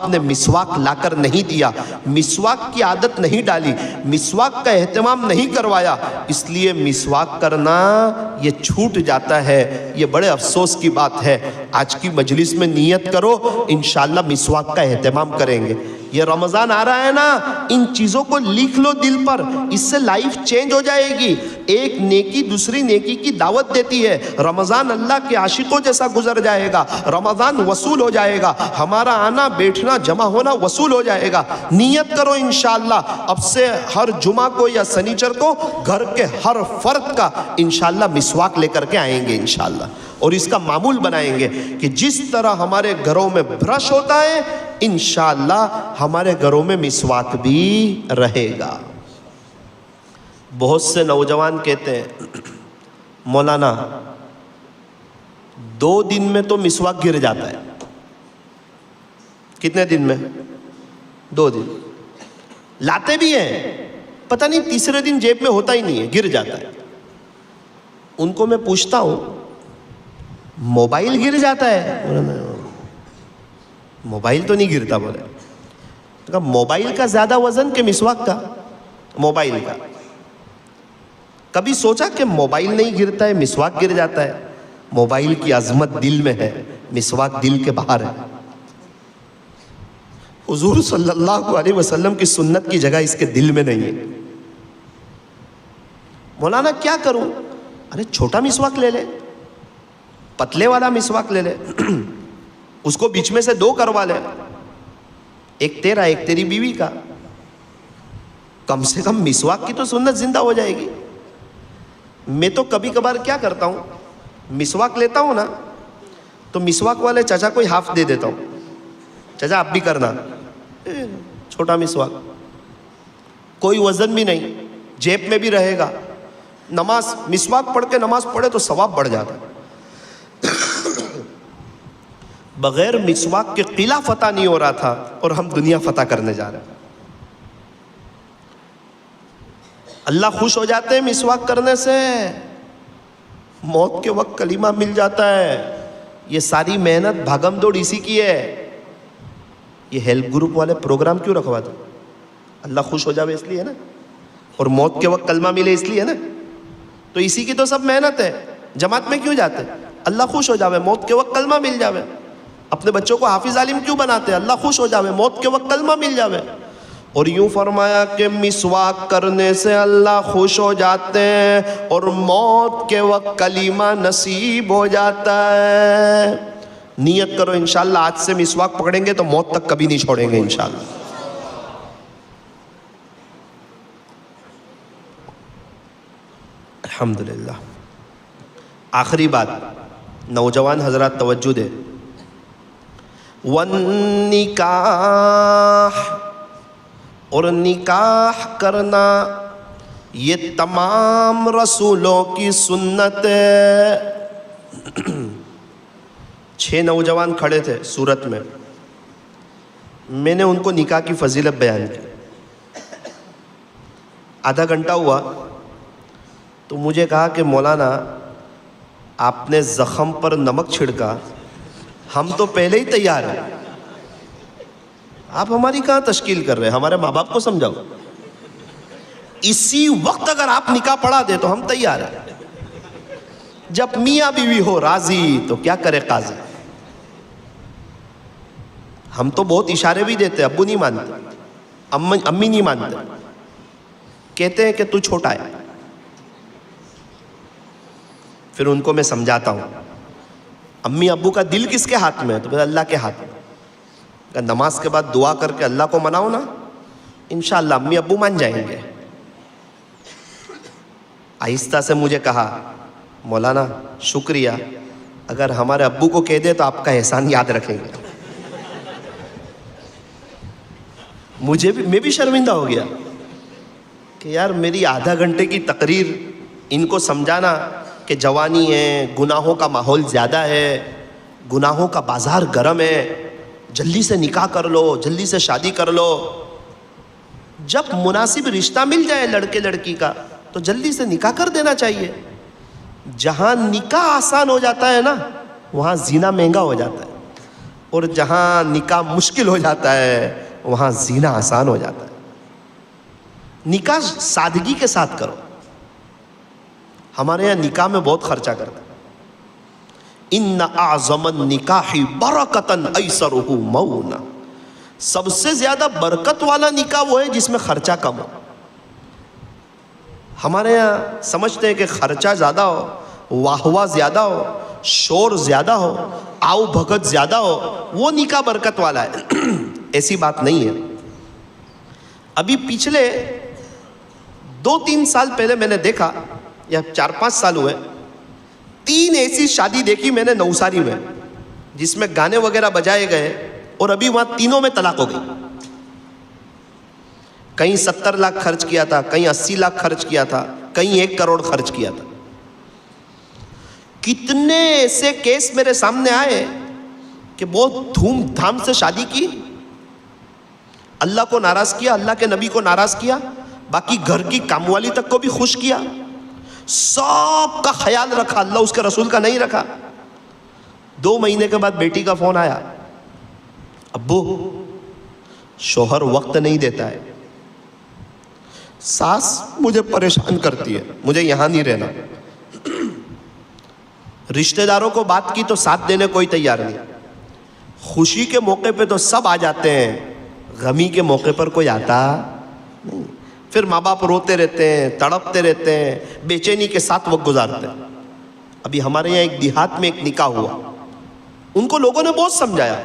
نے مسواک لا کر نہیں دیا، مسواک کی عادت نہیں ڈالی، مسواک کا اہتمام نہیں کروایا، اس لیے مسواک کرنا یہ چھوٹ جاتا ہے۔ یہ بڑے افسوس کی بات ہے۔ آج کی مجلس میں نیت کرو، انشاءاللہ مسواک کا اہتمام کریں گے۔ یہ رمضان آ رہا ہے نا، ان چیزوں کو لکھ لو دل پر، اس سے لائف چینج ہو جائے گی۔ ایک نیکی دوسری نیکی کی دعوت دیتی ہے۔ رمضان اللہ کے عاشقوں جیسا گزر جائے گا، رمضان وصول ہو جائے گا، ہمارا آنا بیٹھنا جمع ہونا وصول ہو جائے گا۔ نیت کرو انشاءاللہ اب سے ہر جمعہ کو یا سنیچر کو گھر کے ہر فرد کا انشاءاللہ مسواک لے کر کے آئیں گے انشاءاللہ، اور اس کا معمول بنائیں گے کہ جس طرح ہمارے گھروں میں برش ہوتا ہے انشاءاللہ ہمارے گھروں میں مسواک بھی رہے گا۔ بہت سے نوجوان کہتے ہیں مولانا 2 دن میں تو مسواک گر جاتا ہے۔ کتنے دن میں؟ 2 دن لاتے بھی ہیں، پتہ نہیں تیسرے دن جیب میں ہوتا ہی نہیں ہے، گر جاتا ہے۔ ان کو میں پوچھتا ہوں موبائل گر جاتا ہے؟ موبائل تو نہیں گرتا۔ بولے موبائل کا زیادہ وزن کہ مسواک کا؟ موبائل کا۔ کبھی سوچا کہ موبائل نہیں گرتا ہے، مسواک گر جاتا ہے؟ موبائل کی عظمت دل میں ہے، مسواک دل کے باہر ہے۔ حضور صلی اللہ علیہ وسلم کی سنت کی جگہ اس کے دل میں نہیں ہے۔ مولانا کیا کروں؟ ارے چھوٹا مسواک لے لے، پتلے والا مسواک لے لے، اس کو بیچ میں سے 2 کروا لے، ایک تیرا ایک تیری بیوی کا، کم سے کم مسواک کی تو سنت زندہ ہو جائے گی۔ میں تو کبھی کبھار کیا کرتا ہوں, مسواک لیتا ہوں نا, تو مسواک والے چچا کو ہاف دے دیتا ہوں, چچا آپ بھی کرنا, چھوٹا مسواک, کوئی وزن بھی نہیں, جیب میں بھی رہے گا. نماز مسواک پڑھ کے نماز پڑھے تو ثواب بڑھ جاتا ہے. بغیر مسواک کے قلعہ فتح نہیں ہو رہا تھا اور ہم دنیا فتح کرنے جا رہے ہیں. اللہ خوش ہو جاتے ہیں مسواک کرنے سے, موت کے وقت کلمہ مل جاتا ہے. یہ ساری محنت بھاگم دوڑ اسی کی ہے. یہ ہیلپ گروپ والے پروگرام کیوں رکھواتے؟ اللہ خوش ہو جاوے اس لیے نا, اور موت کے وقت کلمہ ملے اس لیے نا. تو اسی کی تو سب محنت ہے. جماعت میں کیوں جاتے؟ اللہ خوش ہو جاوے, موت کے وقت کلمہ مل جاوے. اپنے بچوں کو حافظ عالم کیوں بناتے؟ اللہ خوش ہو جاوے, موت کے وقت کلمہ مل جاوے. اور یوں فرمایا کہ مسواک کرنے سے اللہ خوش ہو جاتے ہیں اور موت کے وقت کلمہ نصیب ہو جاتا ہے. نیت کرو انشاءاللہ آج سے مسواک پکڑیں گے تو موت تک کبھی نہیں چھوڑیں گے انشاءاللہ. الحمدللہ. آخری بات, نوجوان حضرات توجہ دے. والنکاح, اور نکاح کرنا یہ تمام رسولوں کی سنت ہے. 6 نوجوان کھڑے تھے سورت میں نے ان کو نکاح کی فضیلت بیان کی. آدھا گھنٹہ ہوا تو مجھے کہا کہ مولانا آپ نے زخم پر نمک چھڑکا, ہم تو پہلے ہی تیار ہیں, آپ ہماری کہاں تشکیل کر رہے ہیں؟ ہمارے ماں باپ کو سمجھاؤ. اسی وقت اگر آپ نکاح پڑھا دے تو ہم تیار ہیں. جب میاں بیوی ہو راضی تو کیا کرے قاضی. ہم تو بہت اشارے بھی دیتے, ابو نہیں مانتے, امی نہیں مانتے, کہتے ہیں کہ تو چھوٹا ہے. پھر ان کو میں سمجھاتا ہوں امی ابو کا دل کس کے ہاتھ میں ہے؟ تو پھر اللہ کے ہاتھ میں. کہ نماز کے بعد دعا کر کے اللہ کو مناؤ نا, انشاءاللہ امی ابو مان جائیں گے. آہستہ سے مجھے کہا مولانا شکریہ, اگر ہمارے ابو کو کہہ دے تو آپ کا احسان یاد رکھیں گے. میں بھی شرمندہ ہو گیا کہ یار میری آدھا گھنٹے کی تقریر ان کو سمجھانا کہ جوانی ہے, گناہوں کا ماحول زیادہ ہے, گناہوں کا بازار گرم ہے, جلدی سے نکاح کر لو, جلدی سے شادی کر لو. جب مناسب رشتہ مل جائے لڑکے لڑکی کا تو جلدی سے نکاح کر دینا چاہیے. جہاں نکاح آسان ہو جاتا ہے نا وہاں زنا مہنگا ہو جاتا ہے, اور جہاں نکاح مشکل ہو جاتا ہے وہاں زنا آسان ہو جاتا ہے. نکاح سادگی کے ساتھ کرو. ہمارے یہاں نکاح میں بہت خرچہ کرتا ہے. ان اعظم النکاح برکتا ایسرہ مونا, سب سے زیادہ برکت والا نکاح وہ ہے جس میں خرچہ کم ہو. ہمارے یہاں سمجھتے ہیں کہ خرچہ زیادہ ہو, واہ واہ زیادہ ہو, شور زیادہ ہو, آؤ بھگت زیادہ ہو, وہ نکاح برکت والا ہے. ایسی بات نہیں ہے. ابھی پچھلے 2-3 سال پہلے میں نے دیکھا, یا 4-5 سال ہوئے, 3 ایسی شادی دیکھی میں نے نوساری میں جس میں گانے وغیرہ بجائے گئے, اور ابھی وہاں تینوں میں طلاق ہو گئی. کہیں 70 لاکھ خرچ کیا تھا, کہیں 80 لاکھ خرچ کیا تھا, کہیں 1 کروڑ خرچ کیا تھا. کتنے ایسے کیس میرے سامنے آئے کہ بہت دھوم دھام سے شادی کی, اللہ کو ناراض کیا, اللہ کے نبی کو ناراض کیا, باقی گھر کی کام والی تک کو بھی خوش کیا, سب کا خیال رکھا, اللہ اس کے رسول کا نہیں رکھا. 2 مہینے کے بعد بیٹی کا فون آیا, ابو شوہر وقت نہیں دیتا ہے, ساس مجھے پریشان کرتی ہے, مجھے یہاں نہیں رہنا. رشتہ داروں کو بات کی تو ساتھ دینے کوئی تیار نہیں. خوشی کے موقع پہ تو سب آ جاتے ہیں, غمی کے موقع پر کوئی آتا نہیں. پھر ماں باپ روتے رہتے ہیں, تڑپتے رہتے ہیں, بے چینی کے ساتھ وقت گزارتے ہیں. ابھی ہمارے یہاں ایک دیہات میں ایک نکاح ہوا, ان کو لوگوں نے بہت سمجھایا,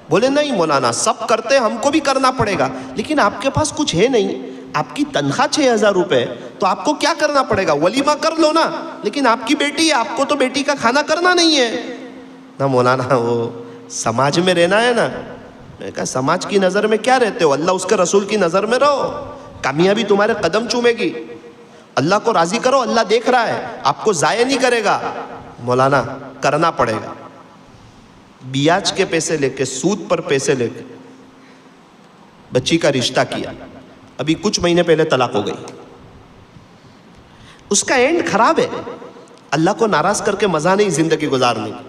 بولے نہیں مولانا سب کرتے ہیں, ہم کو بھی کرنا پڑے گا, لیکن آپ کے پاس کچھ ہے نہیں, آپ کی تنخواہ 6,000 روپے تو آپ کو کیا کرنا پڑے گا؟ ولیمہ کر لو نا، لیکن آپ کی بیٹی ہے، آپ کو تو بیٹی کا کھانا کرنا نہیں ہے نا۔ مولانا وہ سماج میں رہنا ہے نا۔ میں کہا سماج کی نظر میں کیا رہتے ہو؟ اللہ اس کے رسول کی نظر میں رہو، کامیابی تمہارے قدم چومے گی۔ اللہ کو راضی کرو، اللہ دیکھ رہا ہے، آپ کو ضائع نہیں کرے گا۔ مولانا کرنا پڑے گا۔ بیاج کے پیسے لے کے، سود پر پیسے لے کے بچی کا رشتہ کیا، ابھی کچھ مہینے پہلے طلاق ہو گئی۔ اس کا اینڈ خراب ہے، اللہ کو ناراض کر کے مزہ نہیں زندگی گزارنے کی۔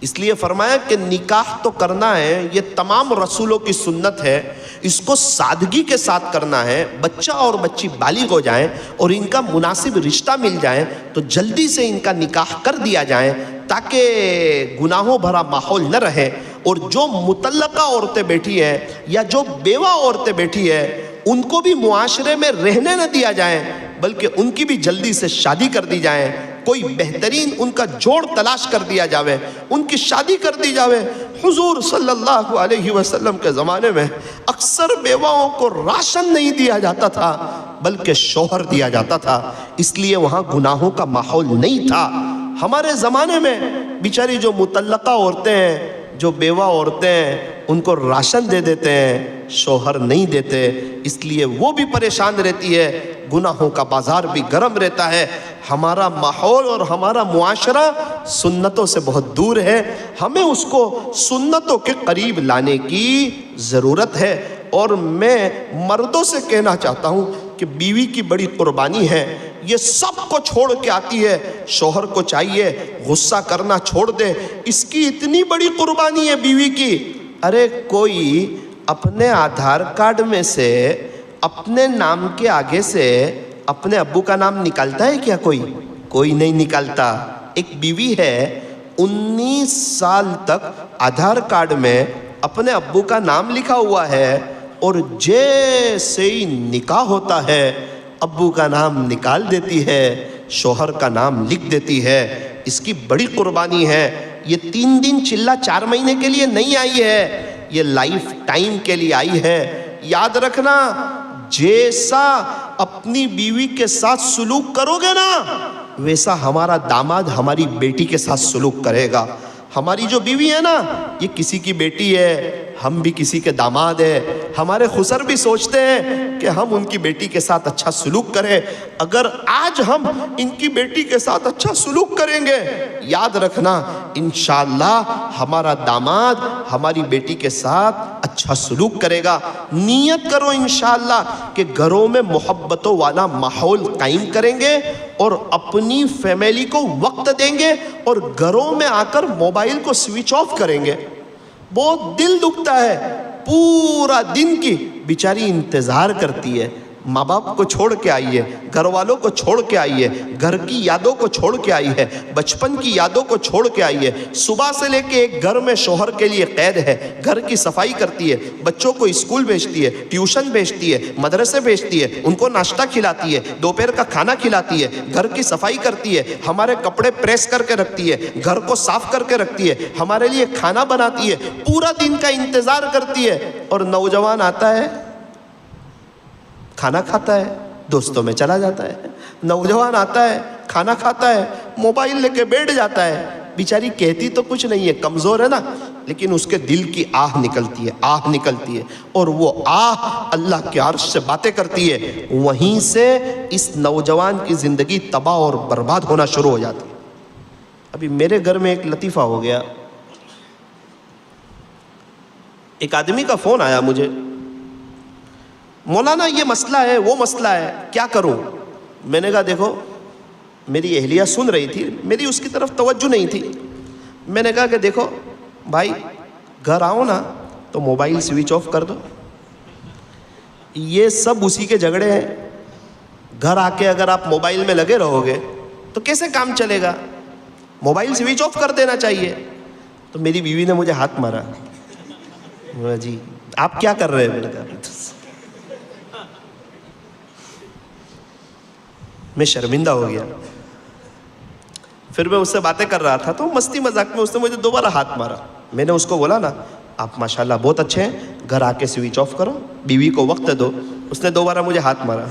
اس لیے فرمایا کہ نکاح تو کرنا ہے، یہ تمام رسولوں کی سنت ہے، اس کو سادگی کے ساتھ کرنا ہے۔ بچہ اور بچی بالغ ہو جائیں اور ان کا مناسب رشتہ مل جائے تو جلدی سے ان کا نکاح کر دیا جائے تاکہ گناہوں بھرا ماحول نہ رہے۔ اور جو مطلقہ عورتیں بیٹھی ہیں یا جو بیوہ عورتیں بیٹھی ہیں ان کو بھی معاشرے میں رہنے نہ دیا جائے، بلکہ ان کی بھی جلدی سے شادی کر دی جائے، کوئی بہترین ان کا جوڑ تلاش کر دیا جاوے، ان کی شادی کر دی جاوے۔ حضور صلی اللہ علیہ وسلم کے زمانے میں اکثر بیواؤں کو راشن نہیں دیا جاتا تھا بلکہ شوہر دیا جاتا تھا، اس لیے وہاں گناہوں کا ماحول نہیں تھا۔ ہمارے زمانے میں بیچاری جو مطلقہ عورتیں ہیں، جو بیوہ عورتیں ہیں، ان کو راشن دے دیتے ہیں، شوہر نہیں دیتے، اس لیے وہ بھی پریشان رہتی ہے، گناہوں کا بازار بھی گرم رہتا ہے۔ ہمارا ماحول اور ہمارا معاشرہ سنتوں سے بہت دور ہے، ہمیں اس کو سنتوں کے قریب لانے کی ضرورت ہے۔ اور میں مردوں سے کہنا چاہتا ہوں کہ بیوی کی بڑی قربانی ہے، یہ سب کو چھوڑ کے آتی ہے، شوہر کو چاہیے غصہ کرنا چھوڑ دے، اس کی اتنی بڑی قربانی ہے بیوی کی۔ ارے کوئی اپنے آدھار کارڈ میں سے اپنے نام کے آگے سے اپنے ابو کا نام نکالتا ہے کیا؟ کوئی نہیں نکالتا۔ ایک بیوی ہے 19 سال تک آدھار کارڈ میں اپنے ابو کا نام لکھا ہوا ہے، اور جیسے ہی نکاح ہوتا ہے ابو کا نام نکال دیتی ہے، شوہر کا نام لکھ دیتی ہے۔ اس کی بڑی قربانی ہے۔ یہ 3 دن چلہ 4 مہینے کے لیے نہیں آئی ہے، یہ لائف ٹائم کے لیے آئی ہے۔ یاد رکھنا، جیسا اپنی بیوی کے ساتھ سلوک کرو گے نا، ویسا ہمارا داماد ہماری بیٹی کے ساتھ سلوک کرے گا۔ ہماری جو بیوی ہے نا، یہ کسی کی بیٹی ہے، ہم بھی کسی کے داماد ہیں۔ ہمارے خسر بھی سوچتے ہیں کہ ہم ان کی بیٹی کے ساتھ اچھا سلوک کریں۔ اگر آج ہم ان کی بیٹی کے ساتھ اچھا سلوک کریں گے، یاد رکھنا انشاءاللہ ہمارا داماد ہماری بیٹی کے ساتھ اچھا سلوک کرے گا۔ نیت کرو انشاءاللہ کہ گھروں میں محبتوں والا ماحول قائم کریں گے اور اپنی فیملی کو وقت دیں گے، اور گھروں میں آ کر موبائل کو سوئچ آف کریں گے۔ بہت دل دکھتا ہے، پورا دن کی بیچاری انتظار کرتی ہے، ماں باپ کو چھوڑ کے آئی ہے، گھر والوں کو چھوڑ کے آئی ہے، گھر کی یادوں کو چھوڑ کے آئی ہے، بچپن کی یادوں کو چھوڑ کے آئی ہے۔ صبح سے لے کے ایک گھر میں شوہر کے لیے قید ہے، گھر کی صفائی کرتی ہے، بچوں کو اسکول بھیجتی ہے، ٹیوشن بھیجتی ہے، مدرسے بھیجتی ہے، ان کو ناشتہ کھلاتی ہے، دوپہر کا کھانا کھلاتی ہے، گھر کی صفائی کرتی ہے، ہمارے کپڑے پریس کر کے رکھتی ہے، گھر کو صاف کر کے رکھتی ہے، ہمارے لیے کھانا بناتی ہے، پورا دن کا انتظار کرتی ہے۔ اور نوجوان آتا ہے، کھانا کھاتا ہے، دوستوں میں چلا جاتا ہے۔ نوجوان آتا ہے، کھانا کھاتا ہے، موبائل لے کے بیٹھ جاتا ہے۔ بیچاری کہتی تو کچھ نہیں ہے، کمزور ہے نا، لیکن اس کے دل کی آہ نکلتی ہے، اور وہ آہ اللہ کے عرش سے باتیں کرتی ہے۔ وہیں سے اس نوجوان کی زندگی تباہ اور برباد ہونا شروع ہو جاتی ہے۔ ابھی میرے گھر میں ایک لطیفہ ہو گیا۔ ایک آدمی کا فون آیا مجھے، مولانا یہ مسئلہ ہے، وہ مسئلہ ہے، کیا کروں؟ میں نے کہا دیکھو، میری اہلیہ سن رہی تھی، میری اس کی طرف توجہ نہیں تھی۔ میں نے کہا کہ دیکھو بھائی، گھر آؤ نا تو موبائل سوئچ آف کر دو۔ یہ سب اسی کے جھگڑے ہیں۔ گھر آ کے اگر آپ موبائل میں لگے رہو گے تو کیسے کام چلے گا؟ موبائل سوئچ آف کر دینا چاہیے۔ تو میری بیوی نے مجھے ہاتھ مارا، جی آپ کیا کر رہے ہیں؟ میں نے کہا میں شرمندہ ہو گیا۔ پھر میں اس سے باتیں کر رہا تھا تو مستی مذاق میں اس نے مجھے دوبارہ ہاتھ مارا۔ میں نے اس کو بولا نا، آپ ماشاءاللہ بہت اچھے ہیں، گھر آ کے سوئچ آف کرو، بیوی کو وقت دو۔ اس نے دوبارہ مجھے ہاتھ مارا.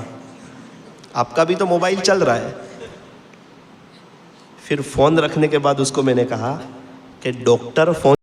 آپ کا بھی تو موبائل چل رہا ہے. پھر فون رکھنے کے بعد اس کو میں نے کہا کہ ڈاکٹر فون